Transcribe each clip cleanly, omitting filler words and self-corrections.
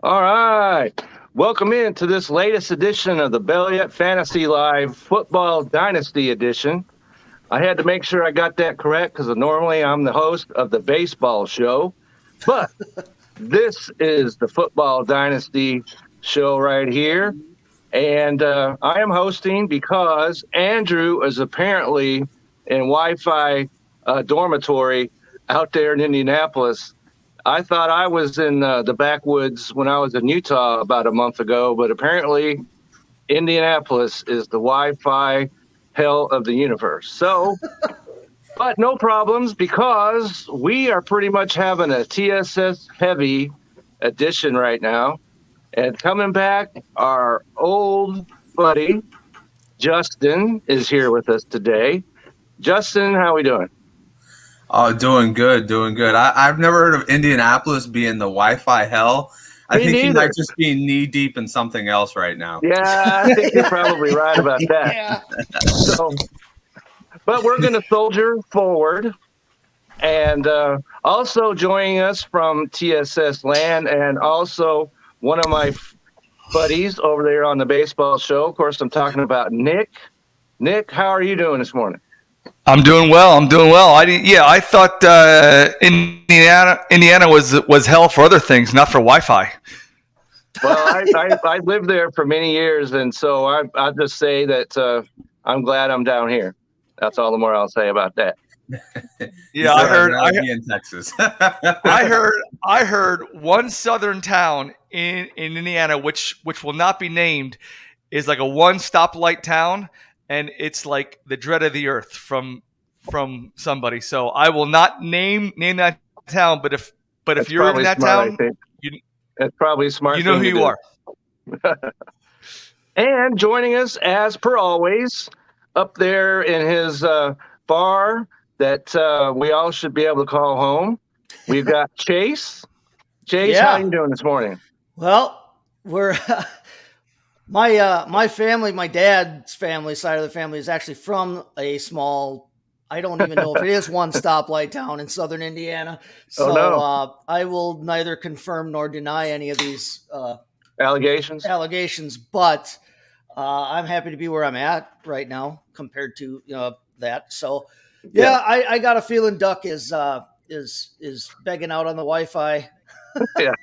All right. Welcome in to this latest edition of the Belliet Fantasy Live Football Dynasty Edition. I had to make sure I got that correct because normally I'm the host of the baseball show, but this is the Football Dynasty show right here. And I am hosting because Andrew is apparently in Wi Fi dormitory out there in Indianapolis. I thought I was in the backwoods when I was in Utah about a month ago, but apparently Indianapolis is the Wi-Fi hell of the universe. So, but no problems because we are pretty much having a TSS heavy edition right now. And coming back, our old buddy Justin is here with us today. Justin, how we doing? Oh, doing good, doing good. I've never heard of Indianapolis being the Wi-Fi hell. I Me think he neither. might just be knee deep in something else right now. Yeah, I think you're probably right about that. Yeah. So, but we're going to soldier forward. And also joining us from TSS Land and also one of my buddies over there on the baseball show. Of course, I'm talking about Nick. Nick, how are you doing this morning? I'm doing well. I thought Indiana was hell for other things, not for Wi-Fi. Well, I lived there for many years, and so I'll just say that I'm glad I'm down here. That's all the more I'll say about that. Yeah, I be in Texas. I heard one southern town in Indiana, which will not be named, is like a one stoplight town, and it's like the dread of the earth from somebody. So I will not name that town, but if That's you're in probably that smart, town, I think. That's probably smart. you know who thing to you do. are. And joining us, as per always, up there in his bar that we all should be able to call home, we've got Chase. Chase, how are you doing this morning? Well, we're my family, my dad's family side of the family is actually from a small. I don't even know if it is one stoplight town in southern Indiana. So no. I will neither confirm nor deny any of these Allegations? but I'm happy to be where I'm at right now compared to that. So yeah. I got a feeling Duck is begging out on the Wi-Fi. Yeah.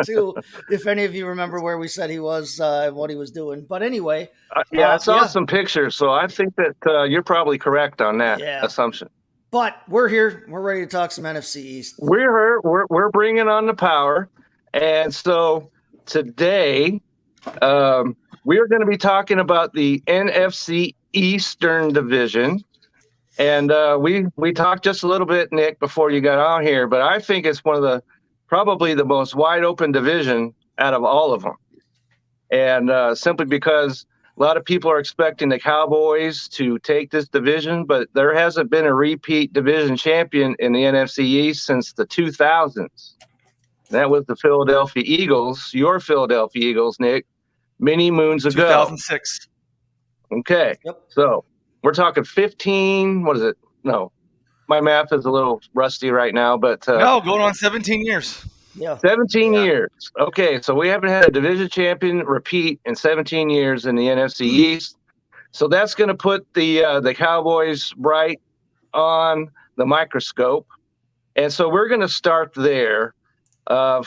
Too, if any of you remember where we said he was and what he was doing. But anyway, I saw some pictures, so I think that you're probably correct on that assumption. But we're here. We're ready to talk some NFC East. We're bringing on the power, and so today we're going to be talking about the NFC Eastern Division. And we talked just a little bit, Nick, before you got on here, but I think it's probably the most wide open division out of all of them. And simply because a lot of people are expecting the Cowboys to take this division, but there hasn't been a repeat division champion in the NFC East since the 2000s. That was the Philadelphia Eagles, your Philadelphia Eagles, Nick, many moons ago. 2006. Okay. Yep. So we're talking 15. What is it? No. My math is a little rusty right now, but no, going on 17 years. Yeah, 17 years. Okay, so we haven't had a division champion repeat in 17 years in the NFC East. So that's going to put the Cowboys right on the microscope, and so we're going to start there. I'm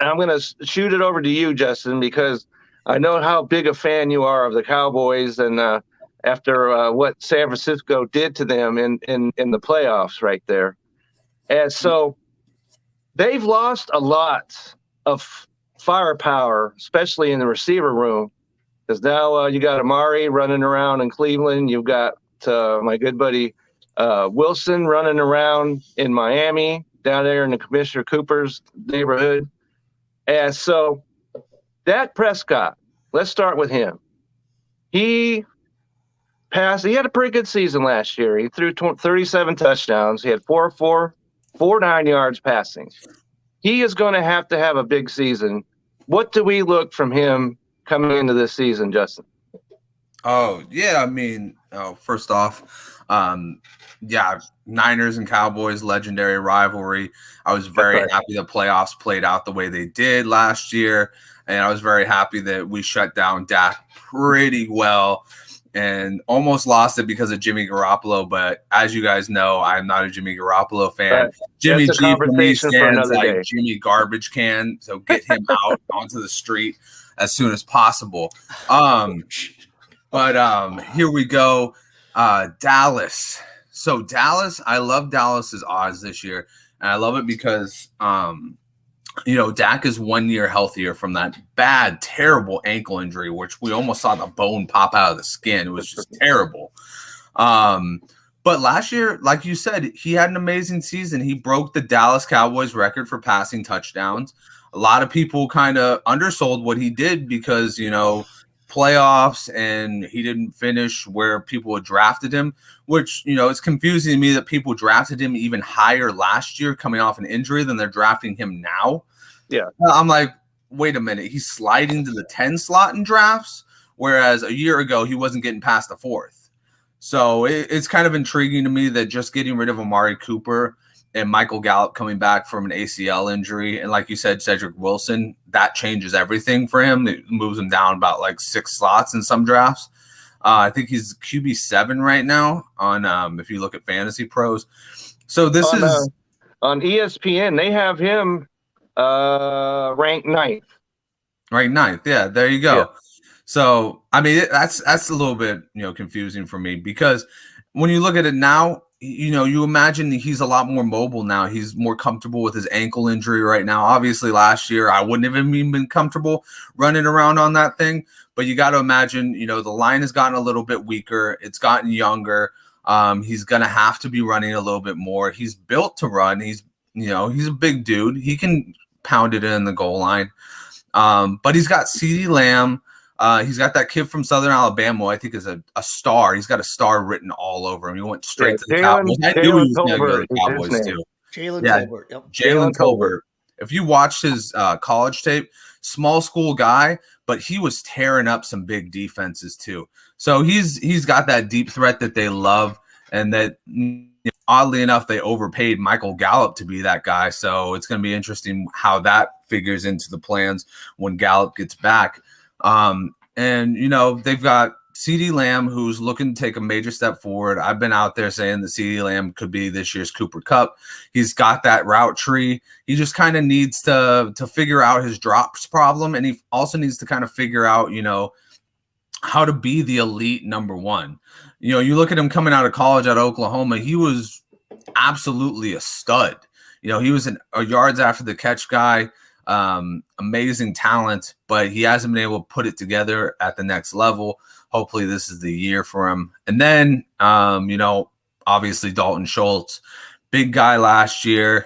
going to shoot it over to you, Justin, because I know how big a fan you are of the Cowboys, and after what San Francisco did to them in the playoffs right there. And so they've lost a lot of firepower, especially in the receiver room, because now you got Amari running around in Cleveland. You've got my good buddy Wilson running around in Miami, down there in the Commissioner Cooper's neighborhood. And so Dak Prescott, let's start with him. He had a pretty good season last year. He threw 37 touchdowns. He had 49 yards passing. He is going to have a big season. What do we look from him coming into this season, Justin? Oh, yeah. I mean, first off, Yeah, Niners and Cowboys, legendary rivalry. I was very happy the playoffs played out the way they did last year. And I was very happy that we shut down Dak pretty well and almost lost it because of Jimmy Garoppolo. But as you guys know, I'm not a Jimmy Garoppolo fan. Right. Jimmy That's a G for me conversation for stands another like day. Jimmy Garbage Can. So get him out onto the street as soon as possible. But here we go. Dallas. So Dallas, I love Dallas's odds this year. And I love it because Dak is 1 year healthier from that bad, terrible ankle injury, which we almost saw the bone pop out of the skin. It was just terrible. But last year, like you said, he had an amazing season. He broke the Dallas Cowboys record for passing touchdowns. A lot of people kind of undersold what he did because, playoffs and he didn't finish where people had drafted him, which, it's confusing to me that people drafted him even higher last year coming off an injury than they're drafting him now. Yeah. I'm like, wait a minute. He's sliding to the 10 slot in drafts, whereas a year ago he wasn't getting past the 4th. So it's kind of intriguing to me that just getting rid of Amari Cooper and Michael Gallup coming back from an ACL injury, and like you said, Cedric Wilson, that changes everything for him. It moves him down about like 6 slots in some drafts. I think he's QB7 right now on if you look at Fantasy Pros. So this is on ESPN. They have him ranked 9th. Ranked 9th. Yeah, there you go. Yeah. So I mean, that's a little bit confusing for me because when you look at it now, you imagine he's a lot more mobile now. He's more comfortable with his ankle injury right now. Obviously, last year I wouldn't have even been comfortable running around on that thing. But you got to imagine, the line has gotten a little bit weaker. It's gotten younger. He's going to have to be running a little bit more. He's built to run. He's a big dude. He can pound it in the goal line. But he's got CeeDee Lamb. He's got that kid from Southern Alabama, I think is a star. He's got a star written all over him. He went straight to the Cowboys. I knew he was going to go to the Cowboys too. Jalen Tolbert. Yep. Jalen Tolbert. If you watched his college tape, small school guy, but he was tearing up some big defenses too. So he's got that deep threat that they love, and that oddly enough they overpaid Michael Gallup to be that guy. So it's going to be interesting how that figures into the plans when Gallup gets back. And they've got CeeDee Lamb, who's looking to take a major step forward. I've been out there saying that CeeDee Lamb could be this year's Cooper Kupp. He's got that route tree. He just kind of needs to figure out his drops problem. And he also needs to kind of figure out, how to be the elite number one. You look at him coming out of college at Oklahoma, he was absolutely a stud. He was a yards after the catch guy. Amazing talent, but he hasn't been able to put it together at the next level. Hopefully this is the year for him. And then, obviously Dalton Schultz, big guy last year,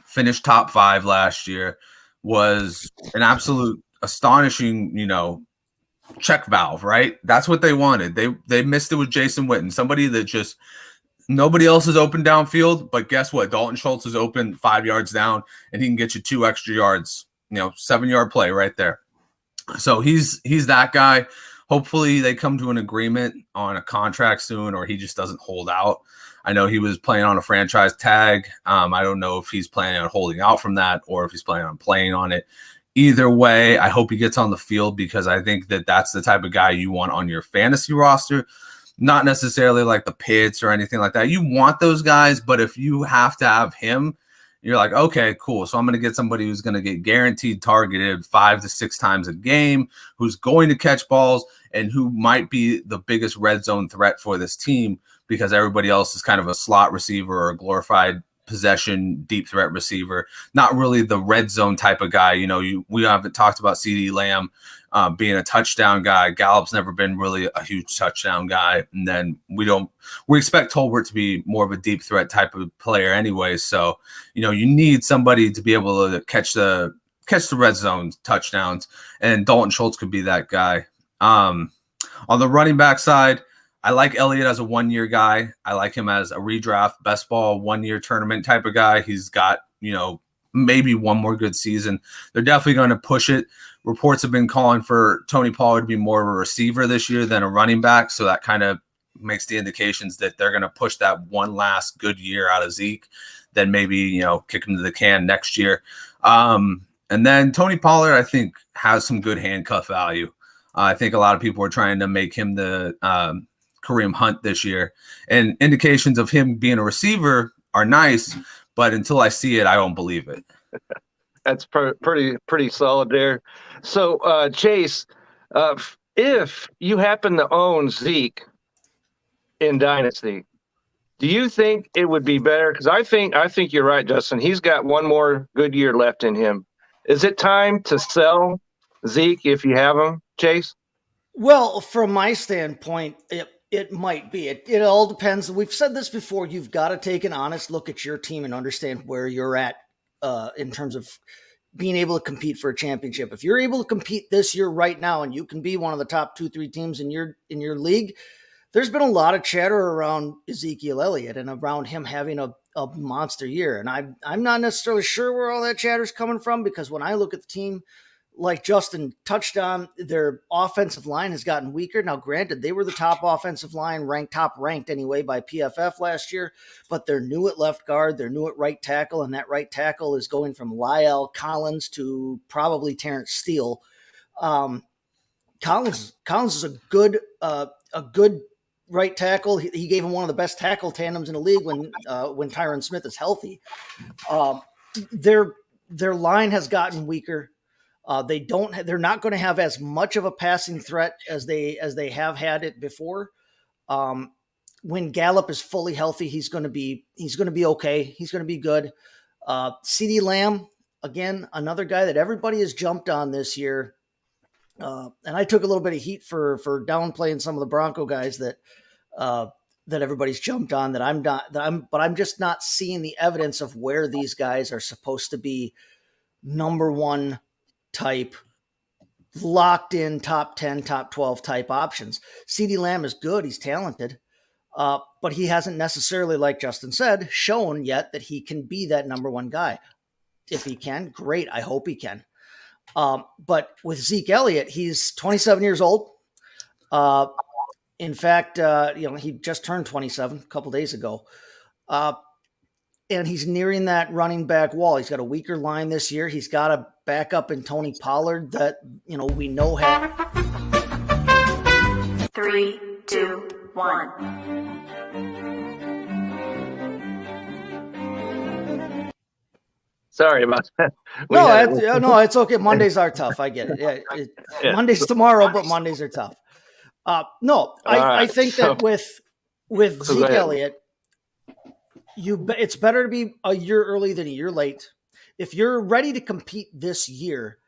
finished top 5 last year, was an absolute astonishing, check valve, right? That's what they wanted. They missed it with Jason Witten, somebody that just nobody else is open downfield, but guess what? Dalton Schultz is open 5 yards down, and he can get you 2 extra yards, 7-yard play right there. So he's that guy. Hopefully they come to an agreement on a contract soon, or he just doesn't hold out. I know he was playing on a franchise tag. I don't know if he's planning on holding out from that or if he's planning on playing on it. Either way, I hope he gets on the field because I think that that's the type of guy you want on your fantasy roster. Not necessarily like the Pitts or anything like that. You want those guys, but if you have to have him, you're like, okay, cool. So I'm going to get somebody who's going to get guaranteed targeted 5 to 6 times a game, who's going to catch balls, and who might be the biggest red zone threat for this team because everybody else is kind of a slot receiver or a glorified possession deep threat receiver, not really the red zone type of guy. We haven't talked about CeeDee Lamb being a touchdown guy. Gallup's never been really a huge touchdown guy. And then we expect Tolbert to be more of a deep threat type of player anyway. So, you need somebody to be able to catch the red zone touchdowns, and Dalton Schultz could be that guy. On the running back side, I like Elliott as a 1-year guy. I like him as a redraft, best ball, 1-year tournament type of guy. He's got, maybe one more good season. They're definitely going to push it. Reports have been calling for Tony Pollard to be more of a receiver this year than a running back. So that kind of makes the indications that they're going to push that one last good year out of Zeke, then maybe, kick him to the can next year. And then Tony Pollard, I think, has some good handcuff value. I think a lot of people are trying to make him the Kareem Hunt this year, and indications of him being a receiver are nice, but until I see it, I don't believe it. That's pretty solid there. So, Chase, if you happen to own Zeke in Dynasty, do you think it would be better? Because I think you're right, Justin. He's got one more good year left in him. Is it time to sell Zeke if you have him, Chase? Well, from my standpoint, it might be. It all depends. We've said this before. You've got to take an honest look at your team and understand where you're at in terms of being able to compete for a championship. If you're able to compete this year right now, and you can be one of the top 2-3 teams in your league, there's been a lot of chatter around Ezekiel Elliott and around him having a monster year. And I'm not necessarily sure where all that chatter is coming from, because when I look at the team, like Justin touched on, their offensive line has gotten weaker. Now, granted, they were the top offensive line, top ranked anyway by PFF last year, but they're new at left guard, they're new at right tackle, and that right tackle is going from Lyle Collins to probably Terrence Steele. Collins is a good right tackle. He gave him one of the best tackle tandems in the league when Tyron Smith is healthy. Their line has gotten weaker. They're not going to have as much of a passing threat as they have had it before. When Gallup is fully healthy, he's going to be okay. He's going to be good. CeeDee Lamb, again, another guy that everybody has jumped on this year. And I took a little bit of heat for downplaying some of the Bronco guys that everybody's jumped on, but I'm just not seeing the evidence of where these guys are supposed to be number one type, locked in top 10, top 12 type options. CeeDee Lamb is good. He's talented. But he hasn't necessarily, like Justin said, shown yet that he can be that number one guy. If he can, great. I hope he can. But with Zeke Elliott, he's 27 years old. In fact, he just turned 27 a couple days ago. And he's nearing that running back wall. He's got a weaker line this year. He's got a backup in Tony Pollard that, we know has. 3, 2, 1. Sorry about that. No, it's okay. Mondays are tough. I get it. Yeah. Monday's tomorrow, but Mondays are tough. I think that with Zeke Elliott, it's better to be a year early than a year late. If you're ready to compete this year,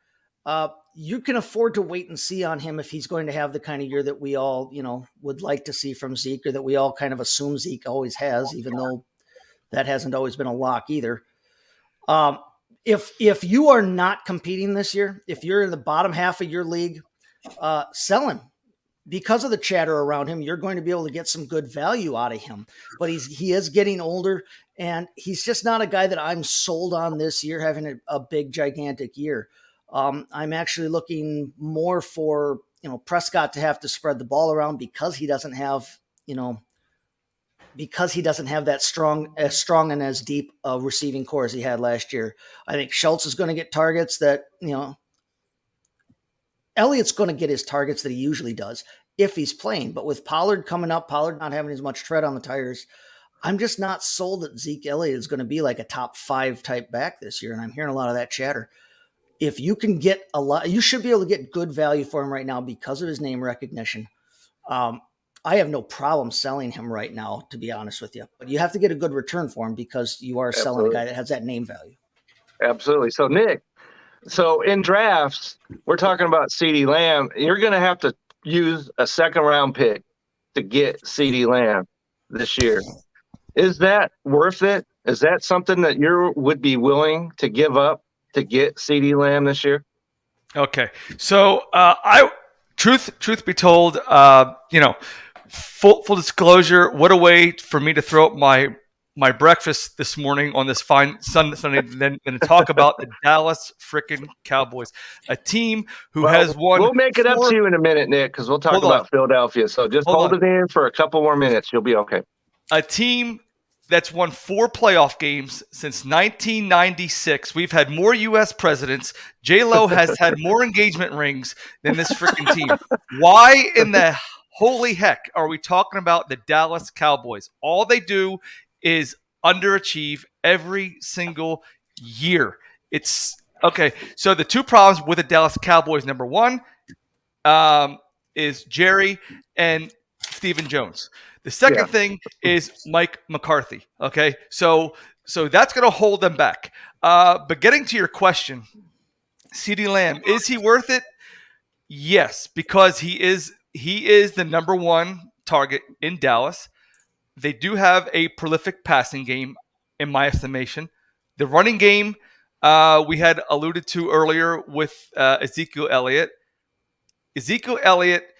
you can afford to wait and see on him if he's going to have the kind of year that we all, would like to see from Zeke, or that we all kind of assume Zeke always has, even though that hasn't always been a lock either. If you are not competing this year, if you're in the bottom half of your league, sell him. Because of the chatter around him, you're going to be able to get some good value out of him. But he is getting older, and he's just not a guy that I'm sold on this year having a big, gigantic year. I'm actually looking more for, Prescott to have to spread the ball around because he doesn't have, that strong and as deep a receiving core as he had last year. I think Schultz is going to get targets that, Elliott's going to get his targets that he usually does if he's playing. But with Pollard coming up, Pollard not having as much tread on the tires, I'm just not sold that Zeke Elliott is going to be like a top 5 type back this year. And I'm hearing a lot of that chatter. If you can get you should be able to get good value for him right now because of his name recognition. I have no problem selling him right now, to be honest with you. But you have to get a good return for him because you are selling a guy that has that name value. Absolutely. So, Nick, in drafts, we're talking about CeeDee Lamb. You're going to have to use a second-round pick to get CeeDee Lamb this year. Is that worth it? Is that something that you would be willing to give up to get CeeDee Lamb this year? Okay. So, truth be told, full disclosure, what a way for me to throw up my my breakfast this morning on this fine Sunday, then going to talk about the Dallas freaking Cowboys, a team who has won. We'll make it up to you in a minute, Nick, because we'll talk about Philadelphia. So just hold it in for a couple more minutes. You'll be okay. A team that's won 4 playoff games since 1996. We've had more U.S. presidents. J-Lo has had more engagement rings than this freaking team. Why in the holy heck are we talking about the Dallas Cowboys? All they do is underachieve every single year. It's okay. So the 2 problems with the Dallas Cowboys, number 1, is Jerry and Stephen Jones. The second thing is Mike McCarthy. Okay, so that's going to hold them back. But getting to your question, CeeDee Lamb, is he worth it? Yes, because he is the number 1 target in Dallas. They do have a prolific passing game, in my estimation. The running game we had alluded to earlier with Ezekiel Elliott. Ezekiel Elliott,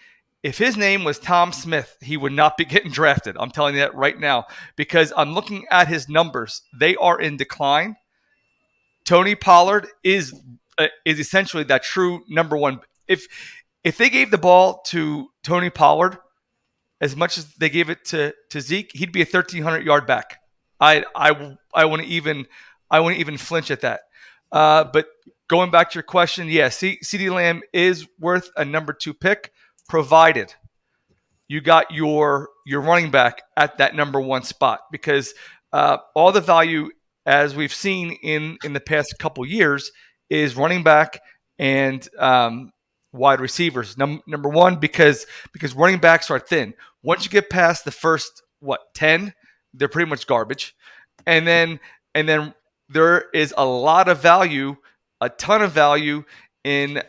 if his name was Tom Smith, he would not be getting drafted. I'm telling you that right now, because I'm looking at his numbers. They are in decline. Tony Pollard is essentially that true number 1. If they gave the ball to Tony Pollard as much as they gave it to Zeke, he'd be a 1,300-yard back. I wouldn't even flinch at that. But going back to your question, CeeDee Lamb is worth a number 2 pick, provided you got your running back at that number 1 spot, because all the value, as we've seen in the past couple years, is running back and wide receivers. Number 1, because running backs are thin. Once you get past the first 10, they're pretty much garbage, and then there is a lot of value, a ton of value in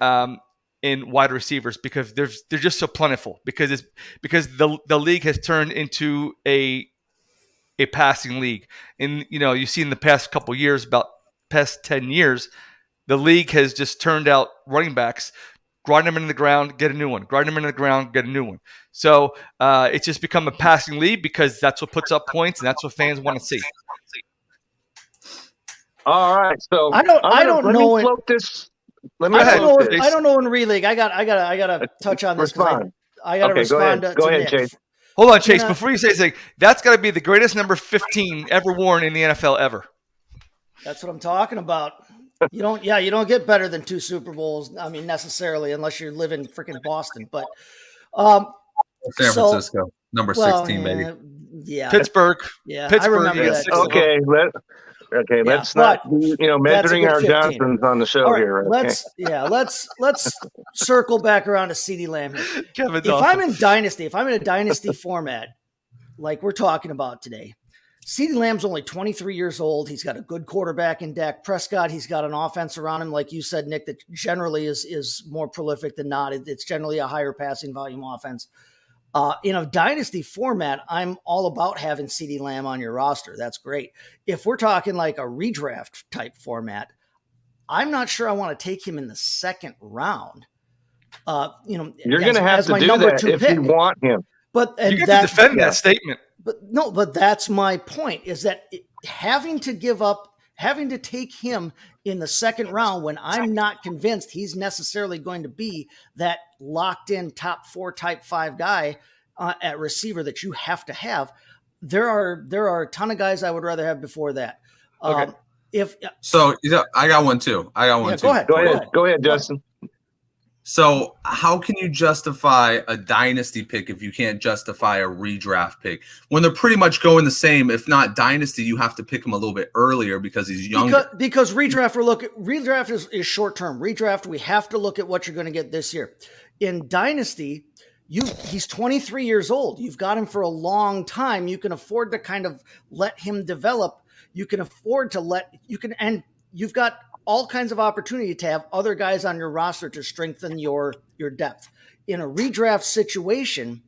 wide receivers, because they're just so plentiful, because the league has turned into a passing league. And you see in the past couple years, about past 10 years, the league has just turned out running backs, grind them into the ground, get a new one, grind them into the ground, get a new one. So it's just become a passing league, because that's what puts up points, and that's what fans want to see. All right, so I don't know in releg. I gotta touch on this. I gotta respond. Go ahead, Chase. Hold on, Chase. Before you say anything, that's got to be the greatest number 15 ever worn in the NFL ever. That's what I'm talking about. You don't get better than 2 Super Bowls. I mean, necessarily, unless you live in freaking Boston. But San Francisco, number 16, maybe. Yeah, Pittsburgh. Yeah, Pittsburgh. I remember that. Okay, let's not measuring our 15. Johnsons on the show here. Right? Let's circle back around to CeeDee Lamb here. If I'm in a dynasty format, like we're talking about today, CeeDee Lamb's only 23 years old. He's got a good quarterback in Dak Prescott. He's got an offense around him, like you said, Nick, that generally is more prolific than not. It's generally a higher passing volume offense. In a dynasty format, I'm all about having CeeDee Lamb on your roster. That's great. If we're talking like a redraft type format, I'm not sure I want to take him in the 2nd round. You're going to have to do that if you want him. But you have to defend that statement. But that's my point, is that having to take him in the 2nd round when I'm not convinced he's necessarily going to be that locked in top 4, type 5 guy at receiver that you have to have. There are a ton of guys I would rather have before that. Okay. I got one too. Go ahead, Justin. So how can you justify a dynasty pick if you can't justify a redraft pick? When they're pretty much going the same, if not dynasty, you have to pick him a little bit earlier because he's younger. Because redraft is short term. Redraft, we have to look at what you're going to get this year. In dynasty, he's 23 years old. You've got him for a long time. You can afford to kind of let him develop. You can afford to and you've got all kinds of opportunity to have other guys on your roster to strengthen your depth. In a redraft situation,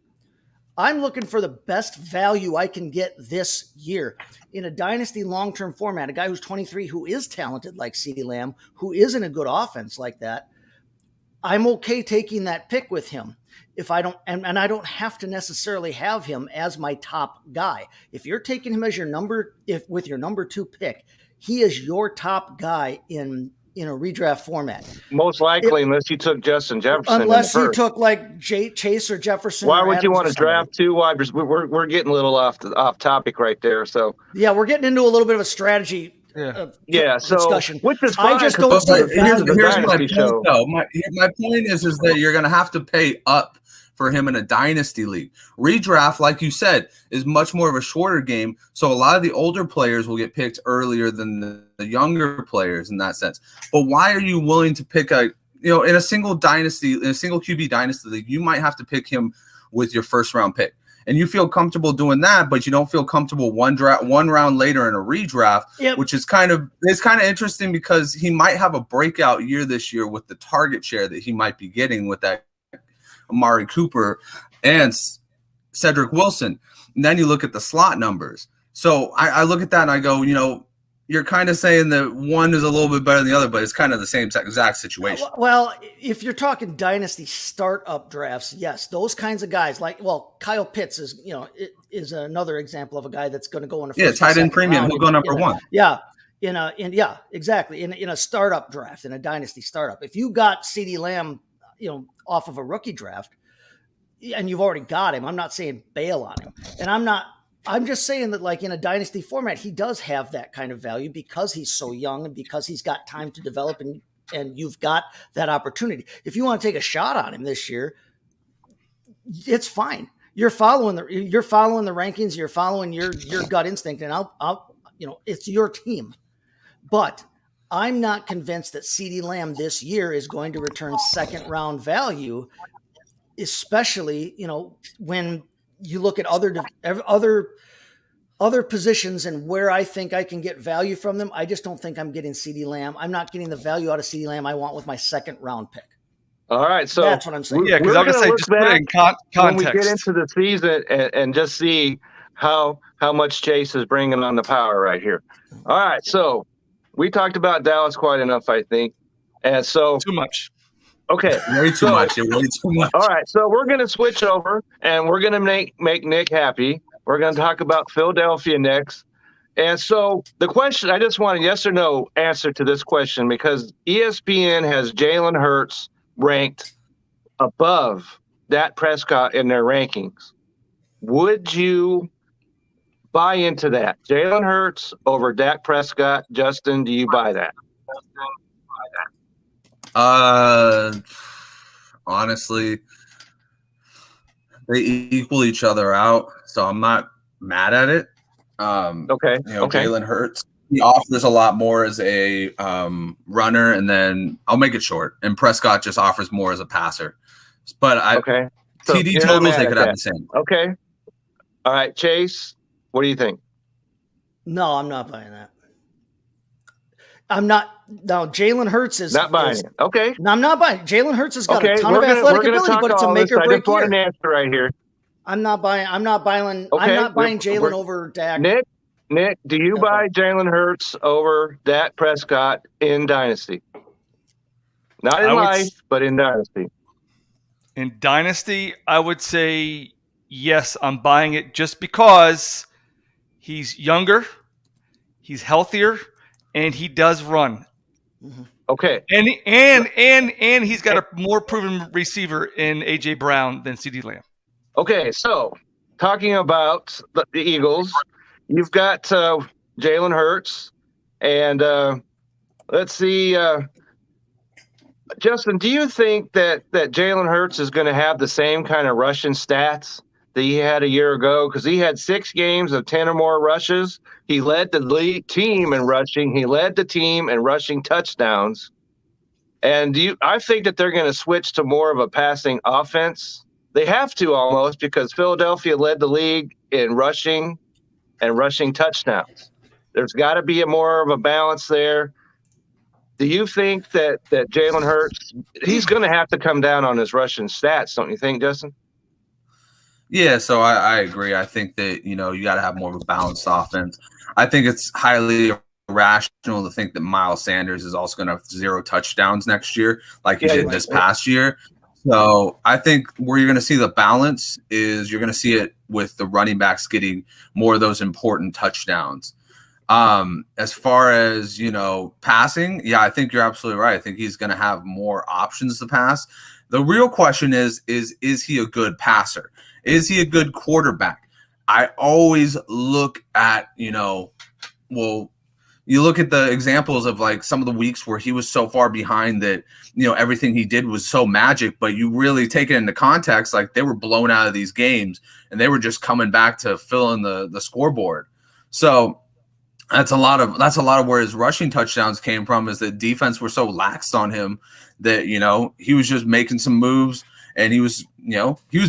I'm looking for the best value I can get this year. In a dynasty long-term format, a guy who's 23, who is talented like CeeDee Lamb, who is in a good offense like that, I'm okay taking that pick with him if I don't, and I don't have to necessarily have him as my top guy. If you're taking him as your with your number 2 pick, he is your top guy in a redraft format. Most likely, unless you took Justin Jefferson. Unless you took like Chase or Jefferson. Why or would you Adams want or to draft somebody. 2 wide receivers? We're getting a little off topic right there. So Yeah, we're getting into a little bit of a strategy discussion. Which is fine. I just don't see here's value. my point, though. My point is that you're going to have to pay up for him in a dynasty league. Redraft, like you said, is much more of a shorter game, so a lot of the older players will get picked earlier than the younger players in that sense. But why are you willing to pick in a single QB dynasty league, you might have to pick him with your first round pick. And you feel comfortable doing that, but you don't feel comfortable one round later in a redraft, which is kind of interesting because he might have a breakout year this year with the target share that he might be getting with that Amari Cooper and Cedric Wilson. And then you look at the slot numbers. So I look at that and I go, you're kind of saying that one is a little bit better than the other, but it's kind of the same exact situation. Well, if you're talking dynasty startup drafts, yes, those kinds of guys Kyle Pitts is another example of a guy that's going to go in the first tight end premium. He'll go number 1. Exactly. In a startup draft, in a dynasty startup, if you got CeeDee Lamb, off of a rookie draft, and you've already got him, I'm not saying bail on him, and I'm just saying that, like, in a dynasty format, he does have that kind of value because he's so young and because he's got time to develop, and you've got that opportunity. If you want to take a shot on him this year, it's fine. You're following the rankings, you're following your gut instinct, and I'll it's your team. But I'm not convinced that CeeDee Lamb this year is going to return second round value, especially, when you look at other positions and where I think I can get value from them. I just don't think I'm getting CeeDee Lamb. I'm not getting the value out of CeeDee Lamb I want with my second round pick. All right, so that's what I'm saying. Yeah, because I was going to say, just put it in context. When we get into the season and just see how much Chase is bringing on the power right here. All right, so we talked about Dallas quite enough, I think, and so too much. Okay, way too much. All right, so we're going to switch over, and we're going to make Nick happy. We're going to talk about Philadelphia next. And so the question, I just want a yes or no answer to this question, because ESPN has Jalen Hurts ranked above Dak Prescott in their rankings. Would you buy into that? Jalen Hurts over Dak Prescott. Justin, do you buy that? Honestly, they equal each other out, so I'm not mad at it. Okay. Jalen Hurts, he offers a lot more as a runner, and then I'll make it short. And Prescott just offers more as a passer. But so TD totals, they could have the same. Okay. All right, Chase, what do you think? No, I'm not buying that. I'm not. No, Jalen Hurts is not buying it. Okay. No, I'm not buying. Jalen Hurts has got a ton of athletic ability, but it's a make or break year. I just want an answer right here. I'm not buying. Okay. I'm not buying Jalen over Dak. Nick, do you buy Jalen Hurts over Dak Prescott in Dynasty? Not in life, but in Dynasty. In Dynasty, I would say yes. I'm buying it just because he's younger, he's healthier, and he does run. Mm-hmm. Okay. And he's got a more proven receiver in A.J. Brown than CeeDee Lamb. Okay, so talking about the Eagles, you've got Jalen Hurts, and let's see, Justin, do you think that Jalen Hurts is going to have the same kind of rushing stats that he had a year ago? Because he had 6 games of 10 or more rushes. He led the league team in rushing. He led the team in rushing touchdowns. And I think that they're going to switch to more of a passing offense. They have to almost, because Philadelphia led the league in rushing and rushing touchdowns. There's got to be more of a balance there. Do you think that Jalen Hurts, he's going to have to come down on his rushing stats, don't you think, Justin? Yeah, so I agree. I think that, you got to have more of a balanced offense. I think it's highly irrational to think that Miles Sanders is also going to have 0 touchdowns next year, like he did this past year. So I think where you're going to see the balance is you're going to see it with the running backs getting more of those important touchdowns. As far as, passing, yeah, I think you're absolutely right. I think he's going to have more options to pass. The real question is he a good passer? Is he a good quarterback? I always look at, you look at the examples of like some of the weeks where he was so far behind that, everything he did was so magic, but you really take it into context, like they were blown out of these games and they were just coming back to fill in the scoreboard. So that's a lot of where his rushing touchdowns came from, is that defense were so laxed on him that, he was just making some moves and he was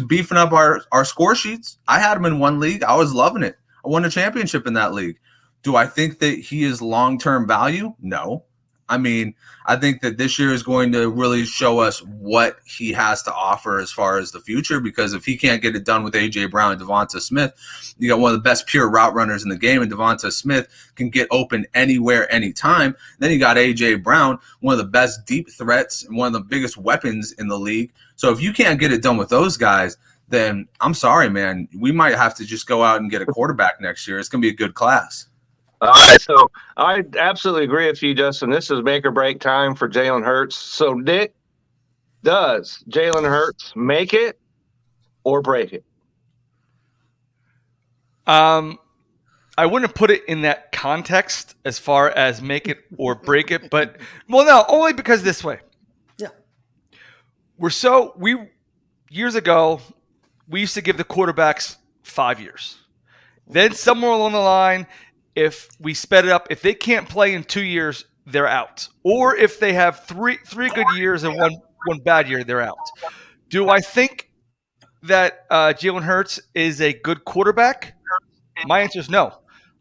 beefing up our score sheets. I had him in one league. I was loving it. I won a championship in that league. Do I think that he is long-term value? No. I mean, I think that this year is going to really show us what he has to offer as far as the future, because if he can't get it done with A.J. Brown and Devonta Smith, you got one of the best pure route runners in the game, and Devonta Smith can get open anywhere, anytime. Then you got A.J. Brown, one of the best deep threats and one of the biggest weapons in the league. So if you can't get it done with those guys, then I'm sorry, man. We might have to just go out and get a quarterback next year. It's going to be a good class. All right, so I absolutely agree with you, Justin. This is make or break time for Jalen Hurts. So, Nick, does Jalen Hurts make it or break it? I wouldn't put it in that context as far as make it or break it, but no, only because this way. Yeah. Years ago, we used to give the quarterbacks 5 years. Then somewhere along the line, if we sped it up, if they can't play in 2 years, they're out. Or if they have three good years and one bad year, they're out. Do I think that Jalen Hurts is a good quarterback? My answer is no.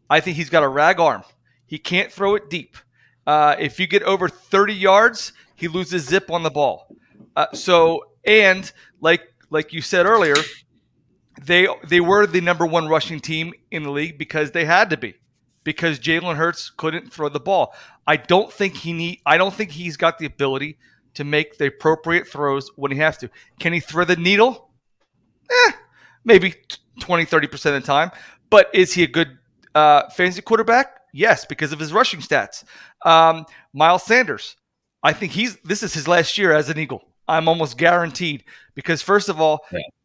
I think he's got a rag arm. He can't throw it deep. If you get over 30 yards, he loses zip on the ball. And like you said earlier, they were the number one rushing team in the league because they had to be. Because Jalen Hurts couldn't throw the ball. I don't think he's got the ability to make the appropriate throws when he has to. Can he thread the needle? Maybe 20, 30% of the time. But is he a good fantasy quarterback? Yes, because of his rushing stats. Miles Sanders, I think this is his last year as an Eagle. I'm almost guaranteed. Because first of all,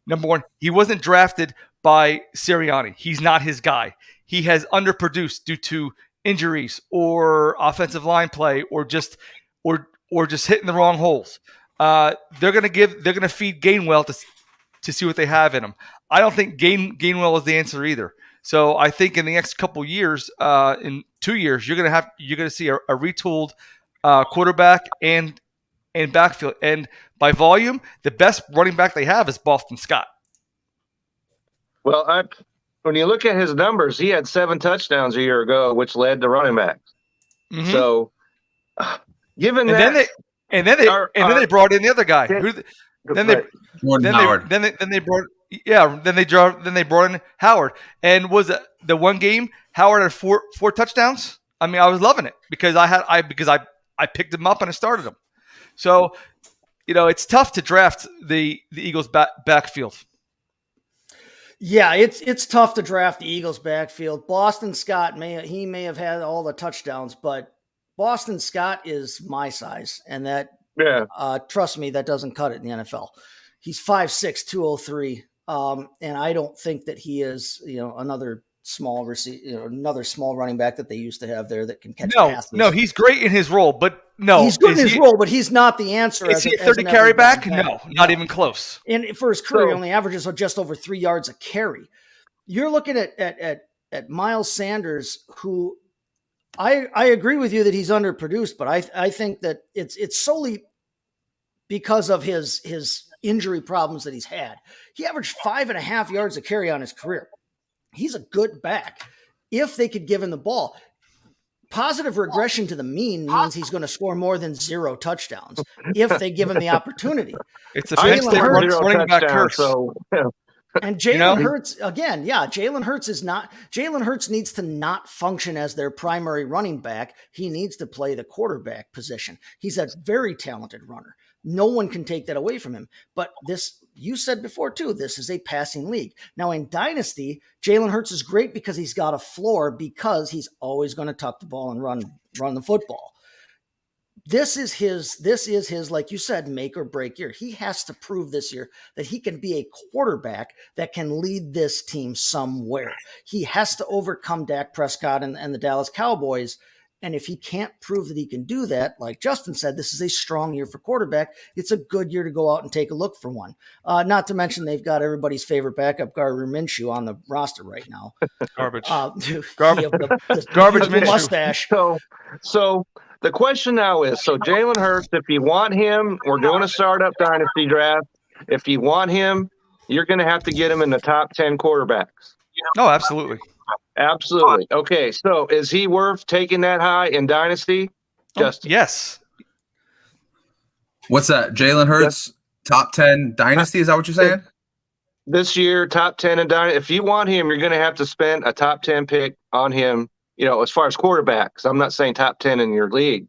number one, he wasn't drafted by Sirianni. He's not his guy. He has underproduced due to injuries or offensive line play or just hitting the wrong holes. They're gonna feed Gainwell to see what they have in him. I don't think Gainwell is the answer either. So I think in the next couple years, in 2 years, you're gonna see a retooled quarterback and backfield. And by volume, the best running back they have is Boston Scott. Well, when you look at his numbers, he had 7 touchdowns a year ago, which led to running backs. Mm-hmm. So, given that, then they brought in the other guy. Then they brought in Howard. And was it the one game Howard had four touchdowns? I mean, I was loving it because I picked him up and I started him. So, it's tough to draft the Eagles backfield. Yeah, it's tough to draft the Eagles backfield. Boston Scott may have had all the touchdowns, but Boston Scott is my size, and that trust me, that doesn't cut it in the NFL. He's 5'6", 203, and I don't think that he is another small another small running back that they used to have there that can catch passes. No, he's great in his role, but no, he's good in his role, but he's not the answer. Is he a 30 carry back? No, not even close. And for his career, he only averages just over 3 yards a carry. You're looking at Miles Sanders, who I agree with you that he's underproduced, but I think that it's solely because of his injury problems that he's had. He averaged 5.5 yards a carry on his career. He's a good back if they could give him the ball. Positive regression to the mean means he's going to score more than 0 touchdowns if they give him the opportunity. It's a running back curse. So, And Jalen Hurts, again, Jalen Hurts needs to not function as their primary running back. He needs to play the quarterback position. He's a very talented runner. No one can take that away from him. But this, you said before too, this is a passing league. Now in Dynasty, Jalen Hurts is great because he's got a floor, because he's always going to tuck the ball and run the football. This is his, like you said, make or break year. He has to prove this year that he can be a quarterback that can lead this team somewhere. He has to overcome Dak Prescott and the Dallas Cowboys. And if he can't prove that he can do that, like Justin said, this is a strong year for quarterback. It's a good year to go out and take a look for one. Not to mention they've got everybody's favorite backup, Gardner Minshew, on the roster right now. Garbage. Garbage Minshew. Mustache. So the question now is, so Jalen Hurts, if you want him, we're doing a startup dynasty draft. If you want him, you're going to have to get him in the top 10 quarterbacks. No, absolutely. Absolutely. Okay, so is he worth taking that high in Dynasty? Justin? Yes. What's that? Jalen Hurts, top 10 Dynasty? Is that what you're saying? This year, top 10 in Dynasty. If you want him, you're going to have to spend a top 10 pick on him, as far as quarterbacks. I'm not saying top 10 in your league,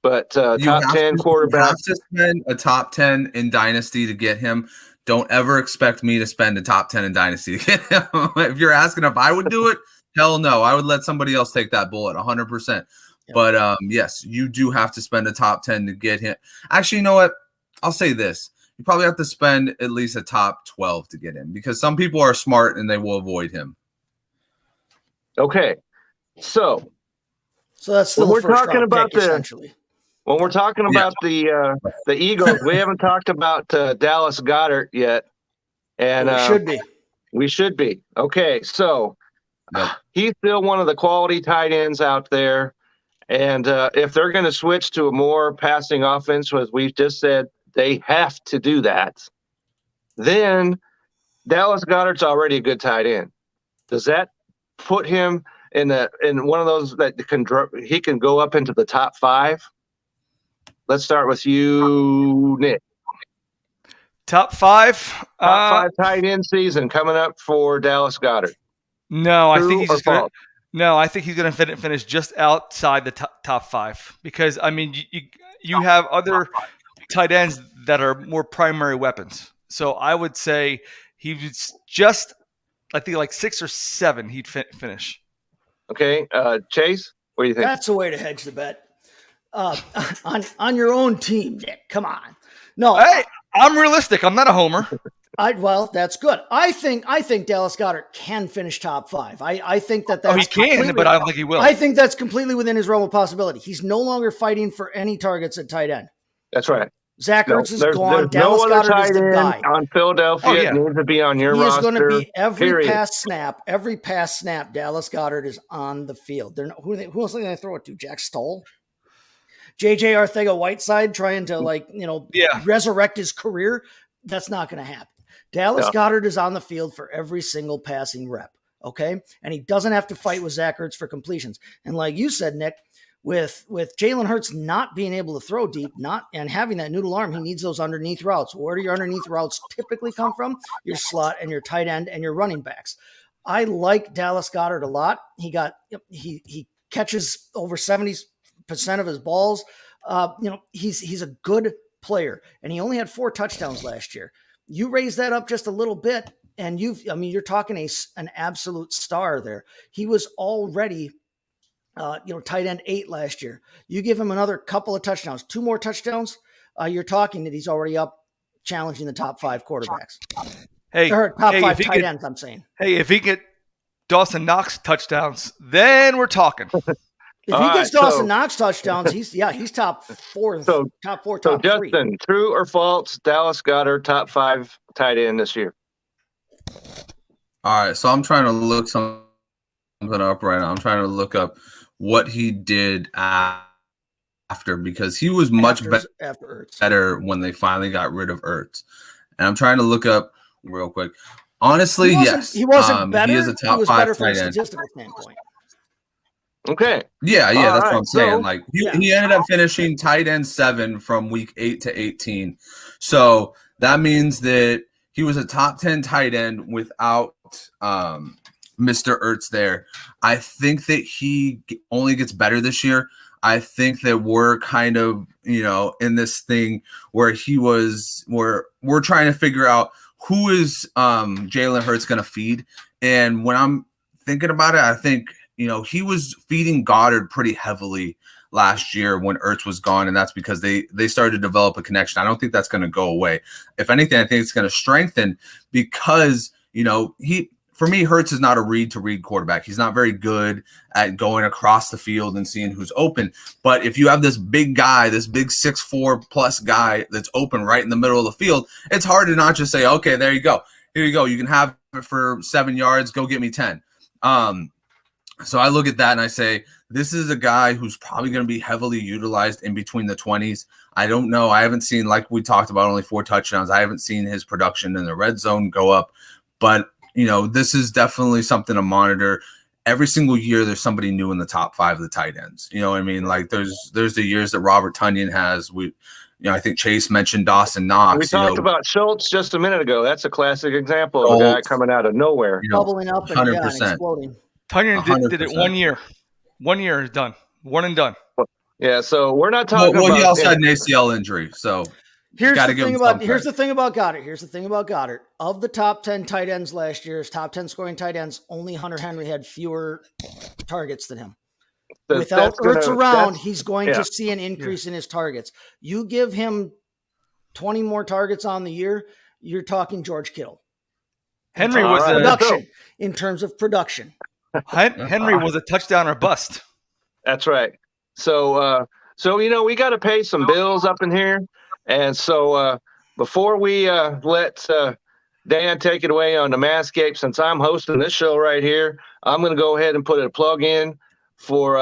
but top 10 quarterbacks. You have to spend a top 10 in Dynasty to get him. Don't ever expect me to spend a top 10 in Dynasty to get him. If you're asking if I would do it, hell no. I would let somebody else take that bullet 100%. Yep. But yes, you do have to spend a top 10 to get him. Actually, you know what? I'll say this. You probably have to spend at least a top 12 to get him, because some people are smart and they will avoid him. Okay. So that's still we're talking about essentially. When we're talking about the Eagles, we haven't talked about Dallas Goedert yet, and we should be. Okay, so he's still one of the quality tight ends out there, and if they're going to switch to a more passing offense, as we've just said, they have to do that. Then Dallas Goedert's already a good tight end. Does that put him in one of those that he can go up into the top 5? Let's start with you, Nick. Top 5? Top 5 tight end season coming up for Dallas Goedert. No, I think he's going to finish just outside the top 5, because I mean you have other tight ends that are more primary weapons. So I would say he's just, I think, like 6 or 7 he'd finish. Okay, Chase, what do you think? That's a way to hedge the bet. On your own team, Nick. Come on. No, hey, I'm realistic. I'm not a homer. Well, that's good. I think Dallas Goedert can finish top 5. I think that's he can, but I don't think he will. I think that's completely within his realm of possibility. He's no longer fighting for any targets at tight end. That's right. Zach Ertz is gone. There's Dallas no other Goedert tight is the end guy on Philadelphia. It needs to be on your roster. He is going to be every pass snap. Dallas Goedert is on the field. Who else are they going to throw it to? Jack Stoll? JJ Arcega-Whiteside trying to resurrect his career. That's not going to happen. Dallas Goedert is on the field for every single passing rep. Okay. And he doesn't have to fight with Zach Ertz for completions. And like you said, Nick, with Jalen Hurts not being able to throw deep, and having that noodle arm, he needs those underneath routes. Where do your underneath routes typically come from? Your slot and your tight end and your running backs. I like Dallas Goedert a lot. He catches over 70% of his balls. He's a good player, and he only had 4 touchdowns last year. You raise that up just a little bit, and you're talking an absolute star there. He was already tight end 8 last year. You give him another couple of touchdowns, 2 more touchdowns, you're talking that he's already up challenging the top 5 quarterbacks. Top 5 tight ends, I'm saying. Hey, if he get Dawson Knox touchdowns, then we're talking. If he gets Dawson Knox touchdowns, he's top 4. So top Justin, 3. True or false? Dallas Goedert top 5 tight end this year. All right, so I'm trying to look something up right now. I'm trying to look up what he did after, because he was much better when they finally got rid of Ertz. And I'm trying to look up real quick. Honestly, yes. He wasn't better. He is a top 5 from a tight end. statistical standpoint. Okay. Yeah, that's what I'm saying. He ended up finishing tight end 7 from week 8 to 18. So that means that he was a top 10 tight end without Mr. Ertz there. I think that he only gets better this year. I think that we're kind of, in this thing where we're trying to figure out who is Jalen Hurts going to feed. And when I'm thinking about it, I think, he was feeding Goddard pretty heavily last year when Ertz was gone, and that's because they started to develop a connection. I don't think that's going to go away. If anything, I think it's going to strengthen because, for me, Hurts is not a read-to-read quarterback. He's not very good at going across the field and seeing who's open. But if you have this big guy, this big 6'4 plus guy that's open right in the middle of the field, it's hard to not just say, okay, there you go. Here you go. You can have it for 7 yards. Go get me 10. So I look at that and I say, this is a guy who's probably going to be heavily utilized in between the 20s. I don't know. I haven't seen, like we talked about, only 4 touchdowns. I haven't seen his production in the red zone go up. But, this is definitely something to monitor. Every single year there's somebody new in the top 5 of the tight ends. You know what I mean? Like there's the years that Robert Tonyan has. I think Chase mentioned Dawson Knox. We talked about Schultz just a minute ago. That's a classic example of a guy coming out of nowhere. Bubbling up and, 100%. and exploding. Tonyan did it 1 year. 1 year is done. One and done. Yeah, so we're not talking about. Well, he also had an ACL injury, so here's the thing about Goddard. Of the top 10 tight ends last year's top 10 scoring tight ends, only Hunter Henry had fewer targets than him. Without Ertz around, he's going to see an increase in his targets. You give him 20 more targets on the year, you're talking George Kittle. Henry was in terms of production. Henry was a touchdown or bust. That's right. So we got to pay some bills up in here, and so before we let Dan take it away on the Manscaped, since I'm hosting this show right here, I'm going to go ahead and put a plug in for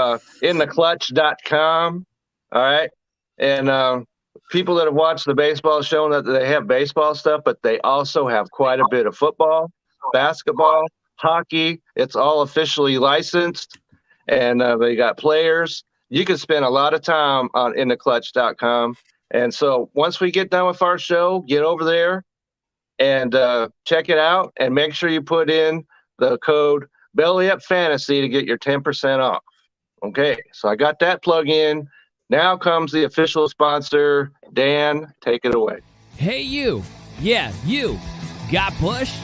intheclutch.com. All right, and people that have watched the baseball show know that they have baseball stuff, but they also have quite a bit of football, basketball, hockey. It's all officially licensed, and they got players. You can spend a lot of time on intheclutch.com. And so once we get done with our show, get over there and check it out, and make sure you put in the code BellyUpFantasy to get your 10% off. Okay, so I got that plug in. Now comes the official sponsor. Dan, take it away. Hey, you. Yeah, you. Got Bush?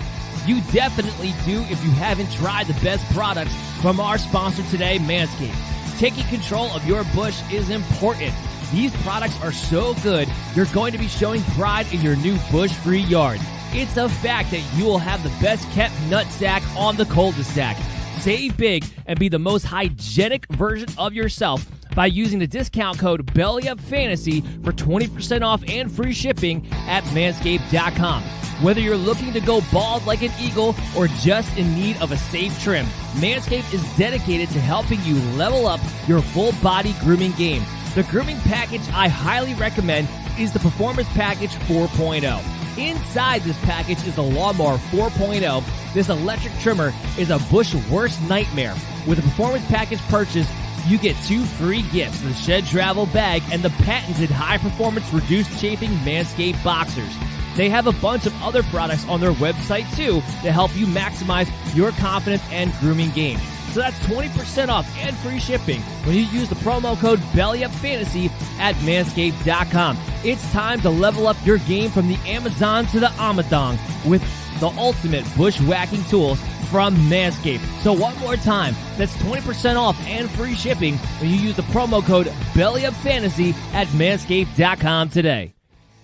You definitely do if you haven't tried the best products from our sponsor today, Manscaped. Taking control of your bush is important. These products are so good, you're going to be showing pride in your new bush-free yard. It's a fact that you will have the best-kept nutsack on the cul-de-sac. Save big and be the most hygienic version of yourself by using the discount code BellyUpFantasy for 20% off and free shipping at Manscaped.com. Whether you're looking to go bald like an eagle or just in need of a safe trim, Manscaped is dedicated to helping you level up your full body grooming game. The grooming package I highly recommend is the Performance Package 4.0. Inside this package is the Lawnmower 4.0. This electric trimmer is a bush worst nightmare. With a Performance Package purchase, you get 2 free gifts, the Shed Travel Bag and the patented high-performance reduced chafing Manscaped Boxers. They have a bunch of other products on their website, too, to help you maximize your confidence and grooming game. So that's 20% off and free shipping when you use the promo code BellyUpFantasy at Manscaped.com. It's time to level up your game from the Amazon to the Amadong with the ultimate bushwhacking tools from Manscaped. So one more time, that's 20% off and free shipping when you use the promo code BellyUpFantasy at Manscaped.com today.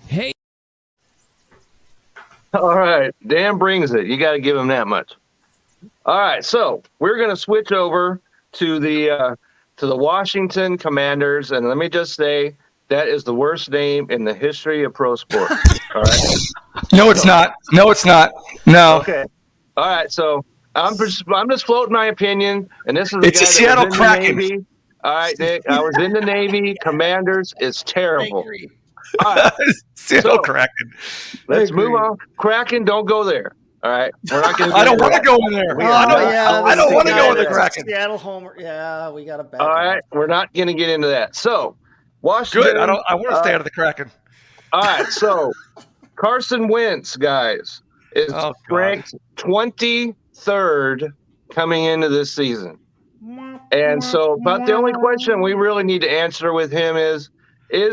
Hey. All right, Dan brings it. You got to give him that much. All right, so we're going to switch over to the Washington Commanders, and let me just say that is the worst name in the history of pro sports. All right. No, it's not. No, it's not. No. Okay. All right, so I'm just floating my opinion, and this is it's a Seattle Kraken. All right, Nick, I was in the Navy. Commanders, it's terrible. All right. Seattle Kraken. Let's move on. Kraken, don't go there. All right, we're not going to. I don't want to go in there. I don't want to go in the Kraken. Seattle homer. Yeah, we got to back. All right, we're not going to get into that. So, Washington. Good. I want to stay out of the Kraken. All right, so Carson Wentz, guys. is Oh, God. ranked 23rd coming into this season. And so, but the only question we really need to answer with him is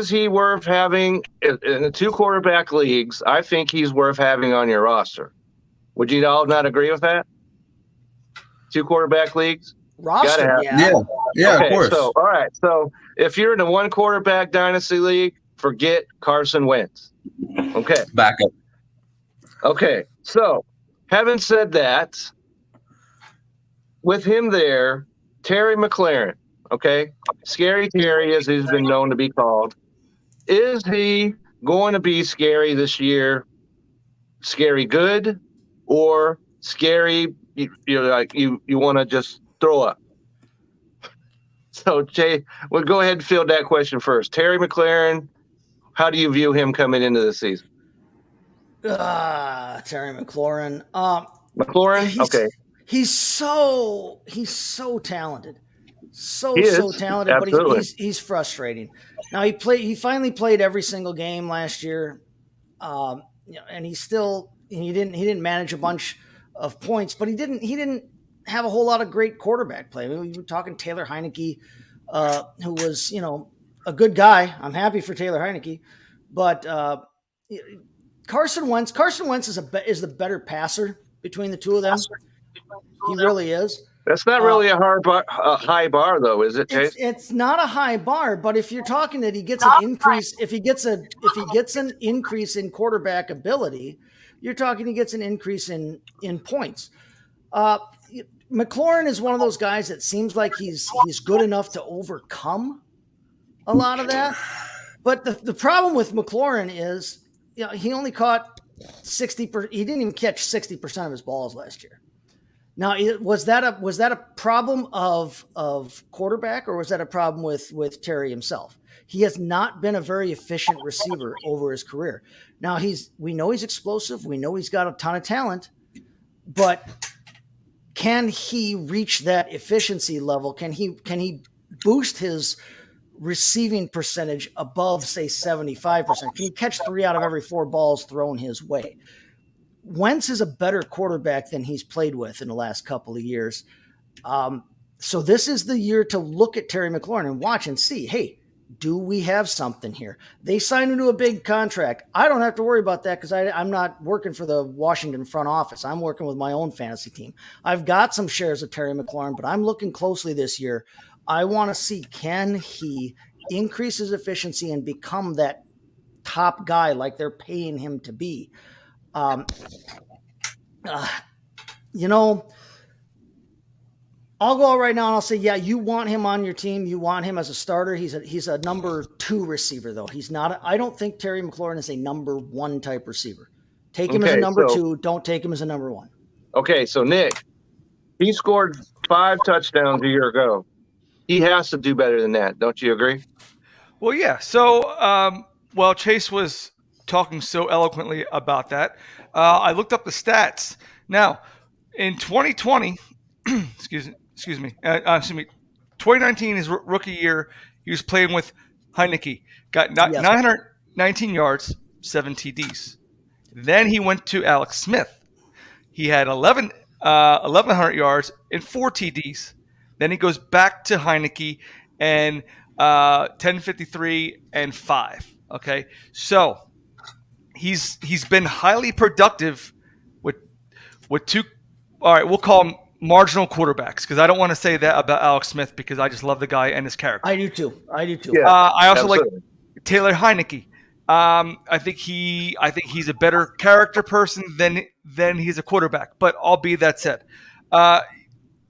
he worth having in the 2 quarterback leagues? I think he's worth having on your roster. Would you all not agree with that? 2 quarterback leagues? Roster, Gotta yeah. Yeah, Okay, of course. So, all right. So if you're in a 1 quarterback dynasty league, forget Carson Wentz. Okay. Back up. Okay. So having said that, with him there, Terry McLaurin, okay, Scary Terry, as he's been known to be called, is he going to be scary this year? Scary good, or scary? You want to just throw up? So Jay, we'll go ahead and field that question first. Terry McLaurin, how do you view him coming into the season? Terry McLaurin. McLaurin, okay. He's so talented, so He is, talented, absolutely. but he's frustrating. Now he finally played every single game last year, and he didn't manage a bunch of points, but he didn't have a whole lot of great quarterback play. I mean, we were talking Taylor Heineke, who was a good guy. I'm happy for Taylor Heineke, but Carson Wentz is the better passer between the two of them. He really is. That's not really a high bar, though, is it, Chase? It's not a high bar, but if you're talking that he gets an increase, if he gets an increase in quarterback ability, you're talking he gets an increase in points. McLaurin is one of those guys that seems like he's good enough to overcome a lot of that. But the problem with McLaurin is, he only caught 60%. He didn't even catch 60% of his balls last year. Now, was that a problem of quarterback, or was that a problem with Terry himself? He has not been a very efficient receiver over his career. Now we know he's explosive. We know he's got a ton of talent, but can he reach that efficiency level? Can he boost his receiving percentage above, say, 75%? Can he catch 3 out of every 4 balls thrown his way? Wentz is a better quarterback than he's played with in the last couple of years. So this is the year to look at Terry McLaurin and watch and see, hey, do we have something here? They signed him to a big contract. I don't have to worry about that because I'm not working for the Washington front office. I'm working with my own fantasy team. I've got some shares of Terry McLaurin, but I'm looking closely this year. I want to see, can he increase his efficiency and become that top guy like they're paying him to be? I'll go out right now and I'll say, yeah, you want him on your team. You want him as a starter. He's a number 2 receiver, though. He's not. I don't think Terry McLaurin is a number 1 type receiver. Take him as a number 2. Don't take him as a number 1. Okay, so Nick, he scored 5 touchdowns a year ago. He has to do better than that. Don't you agree? Well, yeah. So, while Chase was talking so eloquently about that, I looked up the stats. Now, in 2020, excuse me, 2019, his rookie year, he was playing with Heineke, got 919 yards, 7 TDs. Then he went to Alex Smith. He had 1,100 yards and 4 TDs. Then he goes back to Heineke and 1053 and 5. Okay, so he's been highly productive with 2. All right, we'll call him marginal quarterbacks because I don't want to say that about Alex Smith because I just love the guy and his character. I do too. Yeah, I also like Taylor Heineke. I think he's a better character person than he's a quarterback. But all be that said,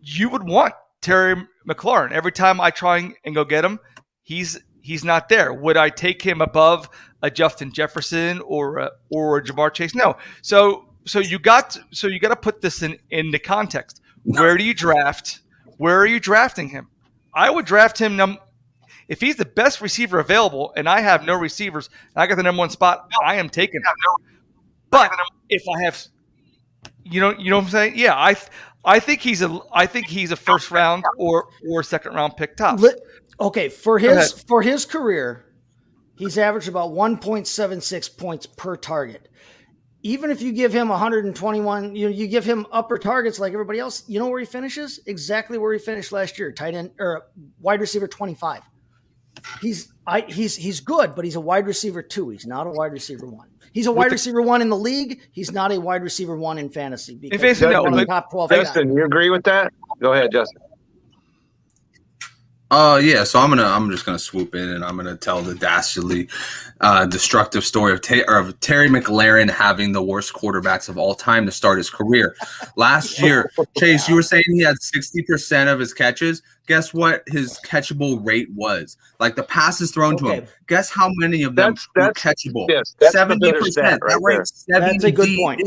you would want Terry McLaurin. Every time I try and go get him, he's not there. Would I take him above a Justin Jefferson or a Jamar Chase? No. So you got to put this in the context. Where do you draft? Where are you drafting him? I would draft him if he's the best receiver available, and I have no receivers. And I got the number 1 spot. I am taking him. But if I have, you know what I'm saying? Yeah, I think he's a first round or second round pick top. Okay, for his career, he's averaged about 1.76 points per target. even if you give him 121, you give him upper targets like everybody else, you know where he finishes? Exactly where he finished last year, tight end or wide receiver 25. He's good, but he's a wide receiver 2. He's not a wide receiver 1. He's a wide receiver 1 in the league. He's not a wide receiver 1 in fantasy. In fantasy, no, but top 12 Justin, you agree with that? Go ahead, Justin. Yeah, so I'm just gonna swoop in and I'm gonna tell the dastardly, destructive story of Terry McLaurin having the worst quarterbacks of all time to start his career. Last year, Chase, you were saying he had 60% of his catches. Guess what his catchable rate was? Like the passes thrown to him. Guess how many of them were catchable? Yes, 70%. Right that rate 70%. That's a good point.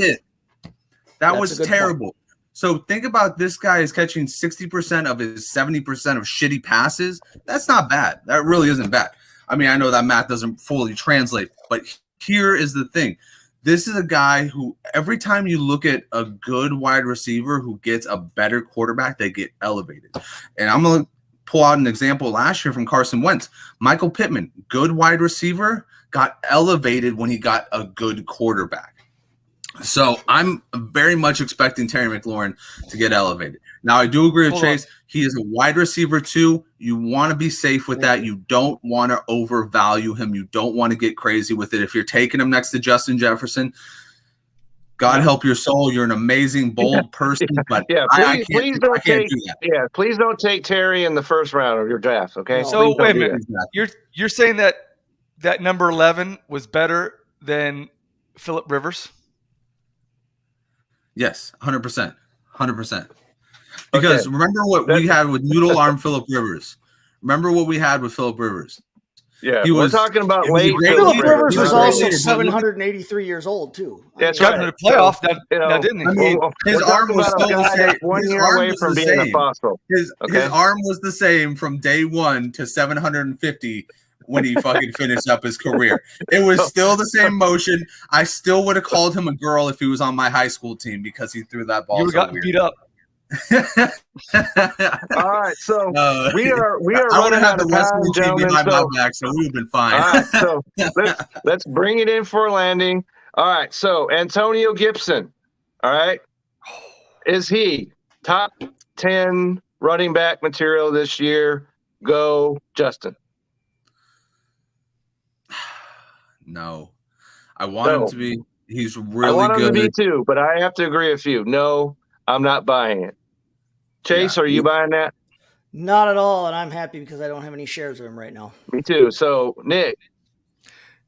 That was terrible. So think about this guy is catching 60% of his 70% of shitty passes. That's not bad. That really isn't bad. I mean, I know that math doesn't fully translate, but here is the thing. This is a guy who every time you look at a good wide receiver who gets a better quarterback, they get elevated. And I'm going to pull out an example last year from Carson Wentz. Michael Pittman, good wide receiver, got elevated when he got a good quarterback. So I'm very much expecting Terry McLaurin to get elevated. Now, I do agree with Chase. He is a wide receiver 2. You want to be safe with that. You don't want to overvalue him. You don't want to get crazy with it. If you're taking him next to Justin Jefferson, God help your soul. You're an amazing, bold person. But please don't take that. Yeah, please don't take Terry in the first round of your draft. Okay. So wait a minute. You're saying that number 11 was better than Phillip Rivers? Yes, 100%. 100%. Because remember what we had with Noodle Arm Phillip Rivers. Remember what we had with Phillip Rivers. Yeah, we're talking about late. Phillip Rivers was also 783 years old, too. That's right. In the playoff, now didn't he? I mean, his arm was still the same. 1 year away from being a fossil. His arm was the same from day 1 to 750 when he fucking finished up his career. It was still the same motion. I still would have called him a girl if he was on my high school team because he threw that ball. You got beat up. All right, so we are running out of time, gentlemen. My back, so we've been fine. All right, so let's bring it in for a landing. All right, so Antonio Gibson. All right, is he top 10 running back material this year? Go, Justin. No, I want him to be. He's really good. I want him to be too, but I have to agree with you. No, I'm not buying it. Chase, are you buying that? Not at all, and I'm happy because I don't have any shares of him right now. Me too. So, Nick,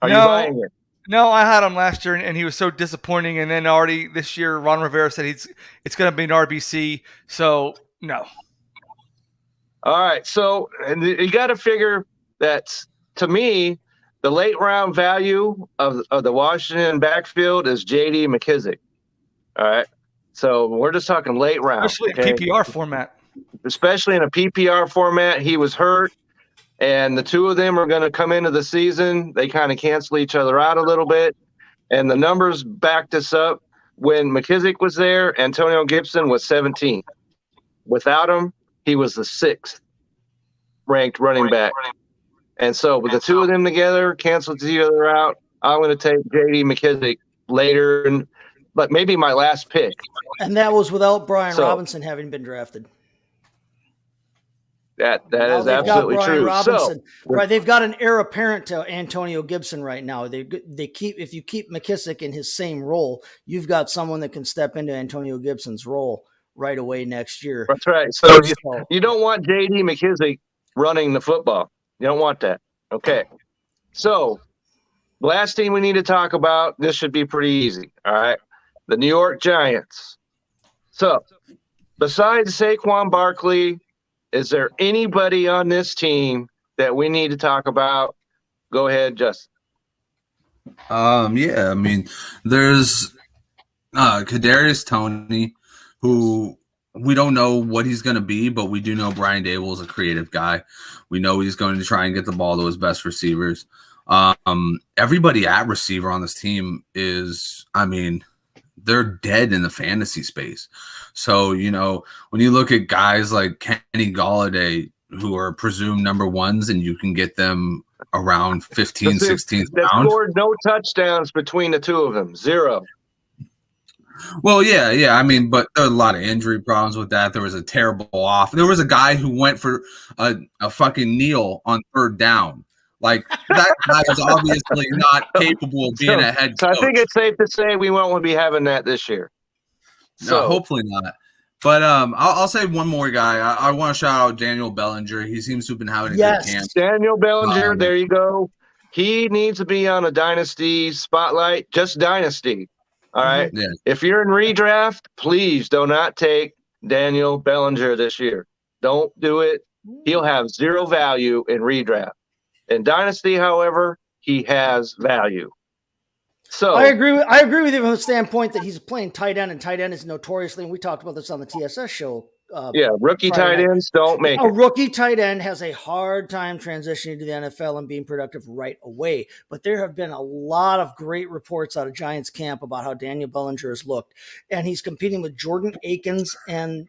are you buying it? No, I had him last year, and he was so disappointing. And then already this year, Ron Rivera said it's going to be an RBC. So, no. All right. So, and you got to figure that, to me, the late round value of the Washington backfield is J.D. McKissick. All right. So we're just talking late round. Especially in PPR format. Especially in a PPR format. He was hurt, and the two of them are going to come into the season. They kind of cancel each other out a little bit. And the numbers backed us up. When McKissick was there, Antonio Gibson was 17. Without him, he was the 6th ranked running back. And so with the two of them together, canceled each other out, I'm going to take J.D. McKissick later, but maybe my last pick. And that was without Brian Robinson having been drafted. That is absolutely true. Robinson. Right, they've got an heir apparent to Antonio Gibson right now. They keep, if you keep McKissick in his same role, you've got someone that can step into Antonio Gibson's role right away next year. That's right. So you don't want J.D. McKissick running the football. You don't want that. Okay. So, last team we need to talk about, this should be pretty easy. All right. The New York Giants. So, besides Saquon Barkley, is there anybody on this team that we need to talk about? Go ahead, Justin. Yeah, I mean, there's Kadarius Toney, who we don't know what he's going to be, but we do know Brian Dable is a creative guy. We know he's going to try and get the ball to his best receivers. Everybody at receiver on this team is, I mean, they're dead in the fantasy space. So, you know, when you look at guys like Kenny Golladay, who are presumed number ones, and you can get them around 15, 16 They pounds. scored no touchdowns between the two of them. 0. Well, yeah. I mean, but there were a lot of injury problems with that. There was a terrible off. There was a guy who went for a fucking kneel on third down. Like, that guy is obviously not capable of being a head coach. So I think it's safe to say we won't be having that this year. No, hopefully not. But I'll say one more guy. I want to shout out Daniel Bellinger. He seems to have been having a good camp. Daniel Bellinger, there you go. He needs to be on a Dynasty spotlight, just Dynasty. All right. Yeah. If you're in redraft, please do not take Daniel Bellinger this year. Don't do it. He'll have zero value in redraft. In Dynasty, however, he has value. So I agree with you from the standpoint that he's playing tight end, and tight end is notoriously, and we talked about this on the TSS show. Rookie tight ends don't make it. A rookie tight end has a hard time transitioning to the NFL and being productive right away. But there have been a lot of great reports out of Giants camp about how Daniel Bellinger has looked, and he's competing with Jordan Akins and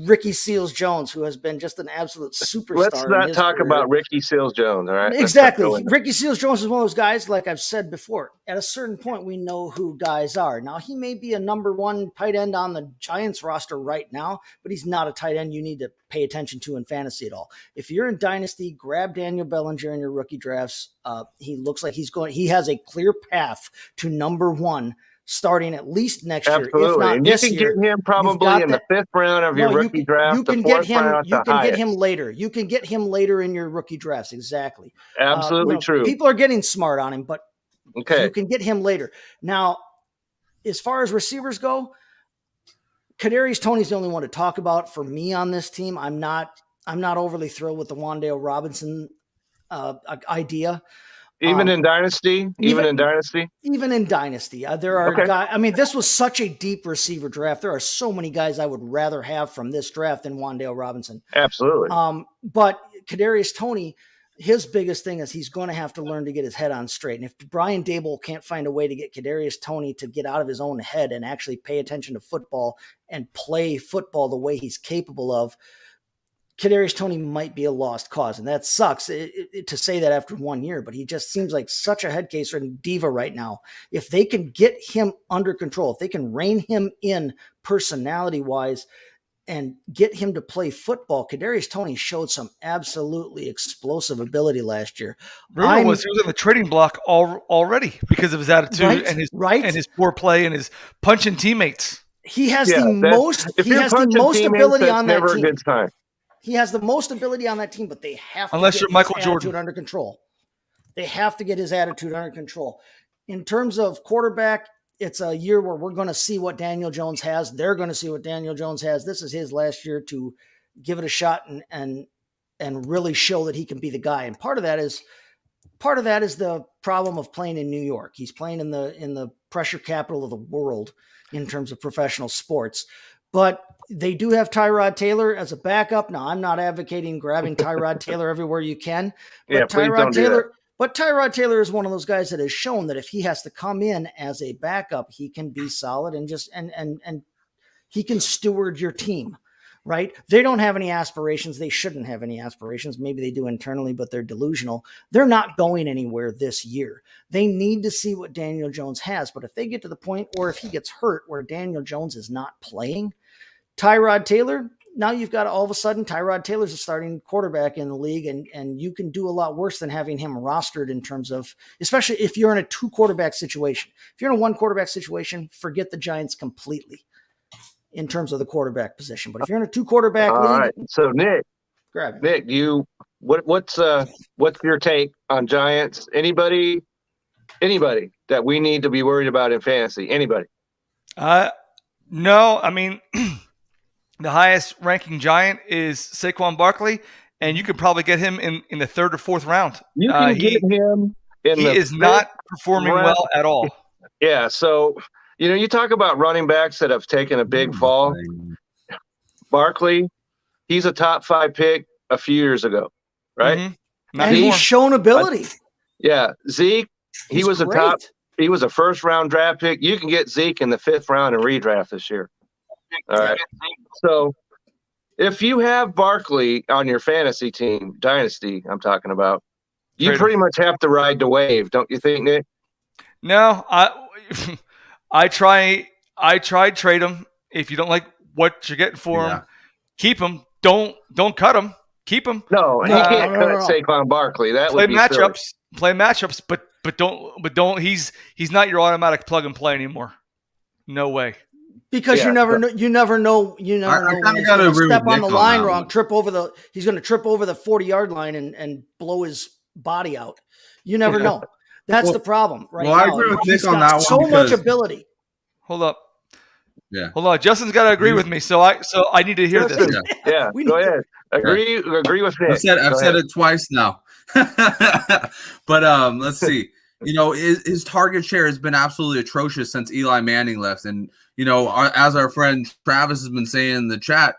Ricky Seals-Jones, who has been just an absolute superstar. Let's not talk about Ricky Seals-Jones, all right? Exactly. Ricky Seals-Jones is one of those guys, like I've said before, at a certain point, we know who guys are. Now, he may be a number one tight end on the Giants roster right now, but he's not a tight end you need to pay attention to in fantasy at all. If you're in Dynasty, grab Daniel Bellinger in your rookie drafts. He looks like he has a clear path to number one starting at least next year, if not and this you can year. get him probably in the 5th round of your rookie draft. You can get him later. You can get him later in your rookie drafts. Exactly. Absolutely true. People are getting smart on him, but you okay, can get him later. Now, as far as receivers go, Kadarius Toney's the only one to talk about for me on this team. I'm not overly thrilled with the Wan'Dale Robinson idea. Even in Dynasty? Even in Dynasty. There are guys. I mean, this was such a deep receiver draft. There are so many guys I would rather have from this draft than Wan'Dale Robinson. Absolutely. But Kadarius Toney, his biggest thing is he's going to have to learn to get his head on straight. And if Brian Daboll can't find a way to get Kadarius Toney to get out of his own head and actually pay attention to football and play football the way he's capable of, Kadarius Toney might be a lost cause, and that sucks to say that after 1 year, but he just seems like such a head case and diva right now. If they can get him under control, if they can rein him in personality-wise and get him to play football, Kadarius Toney showed some absolutely explosive ability last year. Rumor was he was on the trading block already because of his attitude and his poor play and his punching teammates. He has the most ability on that team. Good time. He has the most ability on that team, but they have to get you're his Michael attitude Jordan under control. They have to get his attitude under control. In terms of quarterback, it's a year where we're going to see what Daniel Jones has. They're going to see what Daniel Jones has. This is his last year to give it a shot and really show that he can be the guy. And part of that is the problem of playing in New York. He's playing in the pressure capital of the world in terms of professional sports. But they do have Tyrod Taylor as a backup. Now, I'm not advocating grabbing Tyrod Taylor everywhere you can. But Tyrod Taylor is one of those guys that has shown that if he has to come in as a backup, he can be solid and just and he can steward your team, right? They don't have any aspirations. They shouldn't have any aspirations. Maybe they do internally, but they're delusional. They're not going anywhere this year. They need to see what Daniel Jones has. But if they get to the point, or if he gets hurt where Daniel Jones is not playing, Tyrod Taylor, now you've got all of a sudden Tyrod Taylor's a starting quarterback in the league, and you can do a lot worse than having him rostered in terms of, especially if you're in a 2 quarterback situation. If you're in a 1 quarterback situation, forget the Giants completely in terms of the quarterback position. But if you're in a 2 quarterback league, all right. So Nick, what's your take on Giants? Anybody that we need to be worried about in fantasy? Anybody? No, I mean. The highest ranking Giant is Saquon Barkley, and you could probably get him in the 3rd or 4th round. You can get him in he is not performing well at all. Yeah, so you talk about running backs that have taken a big fall. Barkley, he's a top 5 pick a few years ago, right? Mm-hmm. And he's shown ability. Zeke, he was great. He was a 1st round draft pick. You can get Zeke in the 5th round in redraft this year. All right. So if you have Barkley on your fantasy team, Dynasty, I'm talking about, you pretty much have to ride the wave, don't you think, Nick? No, I try I tried trade him. If you don't like what you're getting for him, keep him. Don't cut him. Keep him. No, he can't cut Saquon Barkley. That would be silly. Play matchups, but don't. He's not your automatic plug and play anymore. No way. Because you never know. You never know. He's going to step on the line wrong. He's going to trip over the 40-yard line and blow his body out. You never know. That's the problem right now. I agree with Nick on that one. So much ability. Hold up. Yeah. Hold on. Justin's got to agree with me. So I need to hear this. Yeah. Go ahead. Agree with Nick. I've said it twice now. But let's see. His target share has been absolutely atrocious since Eli Manning left. And, as our friend Travis has been saying in the chat,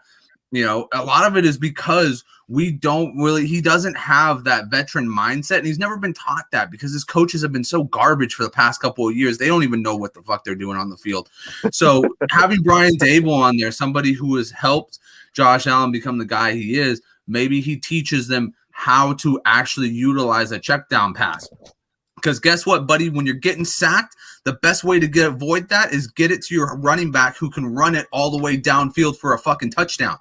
a lot of it is because he doesn't have that veteran mindset. And he's never been taught that because his coaches have been so garbage for the past couple of years. They don't even know what the fuck they're doing on the field. So having Brian Dable on there, somebody who has helped Josh Allen become the guy he is, maybe he teaches them how to actually utilize a check down pass. Because guess what, buddy? When you're getting sacked, the best way to avoid that is get it to your running back who can run it all the way downfield for a fucking touchdown.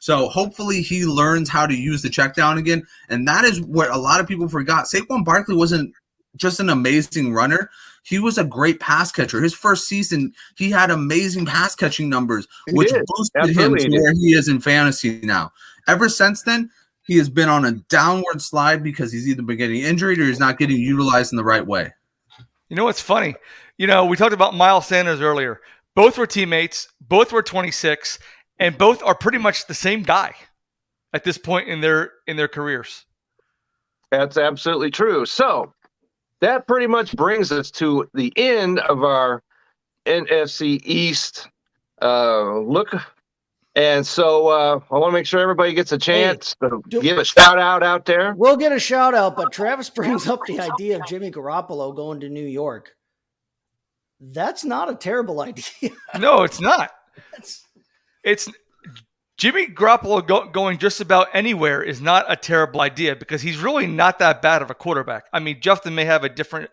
So hopefully he learns how to use the check down again. And that is what a lot of people forgot. Saquon Barkley wasn't just an amazing runner. He was a great pass catcher. His first season, he had amazing pass catching numbers, which boosted him to where he is in fantasy now. Ever since then, he has been on a downward slide because he's either been getting injured or he's not getting utilized in the right way. You know what's funny? We talked about Miles Sanders earlier. Both were teammates. Both were 26, and both are pretty much the same guy at this point in their careers. That's absolutely true. So that pretty much brings us to the end of our NFC East look. And so I want to make sure everybody gets a chance to give a shout out there. We'll get a shout out, but Travis brings up the idea of Jimmy Garoppolo going to New York. That's not a terrible idea. No, it's not. It's Jimmy Garoppolo going just about anywhere is not a terrible idea because he's really not that bad of a quarterback. I mean, Justin may have a different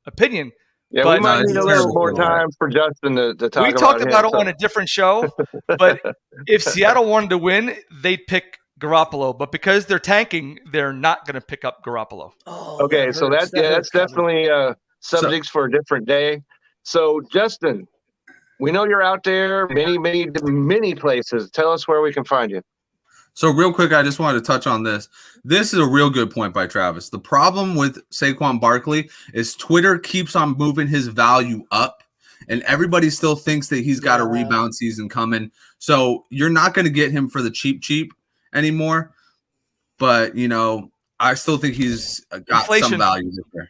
opinion. Yeah, we might need a little more time for Justin to talk about it. We talked about it on a different show, but if Seattle wanted to win, they'd pick Garoppolo. But because they're tanking, they're not going to pick up Garoppolo. Okay, so that's definitely subjects for a different day. So, Justin, we know you're out there many places. Tell us where we can find you. So real quick, I just wanted to touch on this. This is a real good point by Travis. The problem with Saquon Barkley is Twitter keeps on moving his value up, and everybody still thinks that he's got a rebound season coming. So you're not going to get him for the cheap anymore. But, I still think he's got some value there.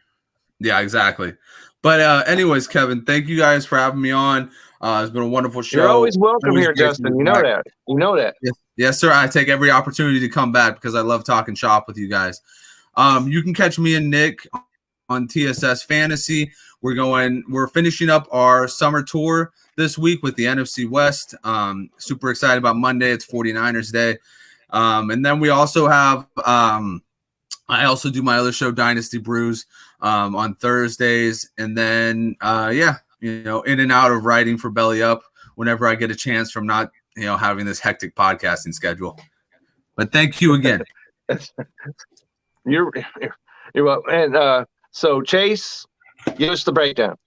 Yeah, exactly. But anyways, Kevin, thank you guys for having me on. It's been a wonderful show. You're always welcome here, Justin. You know that. Yes, sir. I take every opportunity to come back because I love talking shop with you guys. You can catch me and Nick on TSS Fantasy. We're finishing up our summer tour this week with the NFC West. Super excited about Monday. It's 49ers Day. And then we also have I also do my other show, Dynasty Brews, on Thursdays. And then in and out of writing for Belly Up whenever I get a chance from not having this hectic podcasting schedule. But thank you again. You're welcome. And so Chase, give us the breakdown.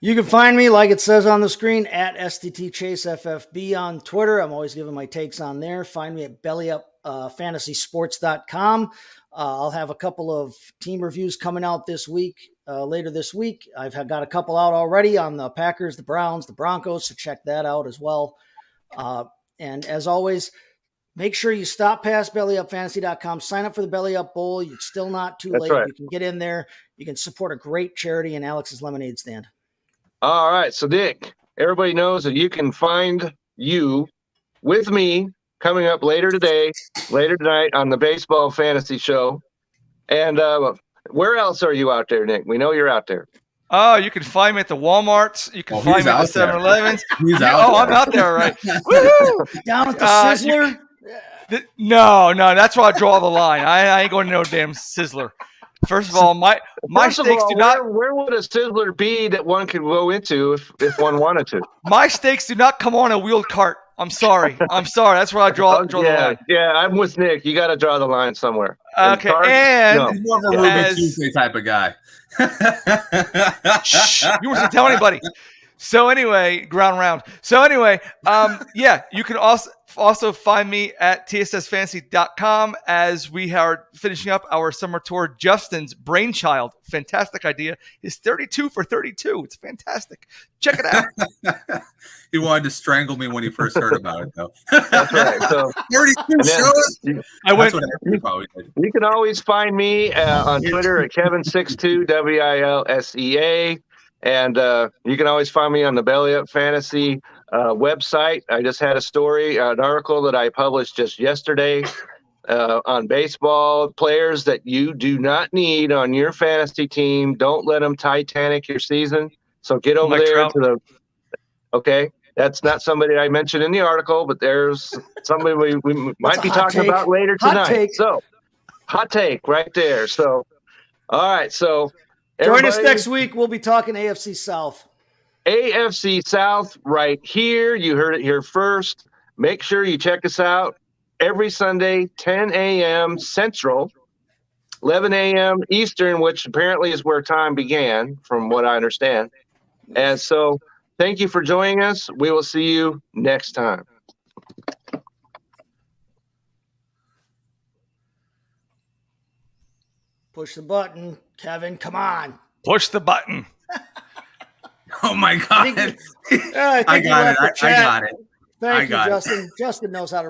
You can find me, like it says on the screen, at STTChaseFFB on Twitter. I'm always giving my takes on there. Find me at bellyupfantasysports.com. I'll have a couple of team reviews coming out this week, later this week. I've got a couple out already on the Packers, the Browns, the Broncos, so check that out as well. And as always, make sure you stop past bellyupfantasy.com, sign up for the Belly Up Bowl. It's still not too late. Right. You can get in there. You can support a great charity in Alex's Lemonade Stand. All right. So, Dick, everybody knows that you can find you with me coming up later tonight on the Baseball Fantasy Show. And where else are you out there, Nick? We know you're out there. Oh, you can find me at the Walmarts. You can find me at the 7-Elevens. I'm out there, right? Woohoo! Down at the Sizzler? No, that's where I draw the line. I ain't going to no damn Sizzler. First of all, my First of stakes all, do not where would a Sizzler be that one could go into if one wanted to? my stakes do not come on a wheeled cart. I'm sorry. That's where I draw the line. Yeah, I'm with Nick. You got to draw the line somewhere. Okay, Cards? and No. He's more of a Ruben Tuesday type of guy. Shh, you weren't tell anybody. So anyway, ground round. So anyway, yeah, you can also find me at tssfantasy.com as we are finishing up our summer tour. Justin's brainchild, fantastic idea. Is 32 for 32. It's fantastic. Check it out. He wanted to strangle me when he first heard about it, though. That's right. So 32 shows. I went. You can always find me on Twitter at Kevin62 WILSEA. And you can always find me on the Belly Up Fantasy website. I just had a story, an article that I published just yesterday on baseball players that you do not need on your fantasy team. Don't let them Titanic your season. So get over there to the – okay. That's not somebody I mentioned in the article, but there's somebody we might be talking about later tonight. So hot take right there. So, all right. So – join us next week. We'll be talking AFC South. AFC South right here. You heard it here first. Make sure you check us out every Sunday, 10 a.m. Central, 11 a.m. Eastern, which apparently is where time began, from what I understand. And so thank you for joining us. We will see you next time. Push the button, Kevin. Come on. Push the button. Oh, my God. I got it. I got it. Thank you, Justin. Justin knows how to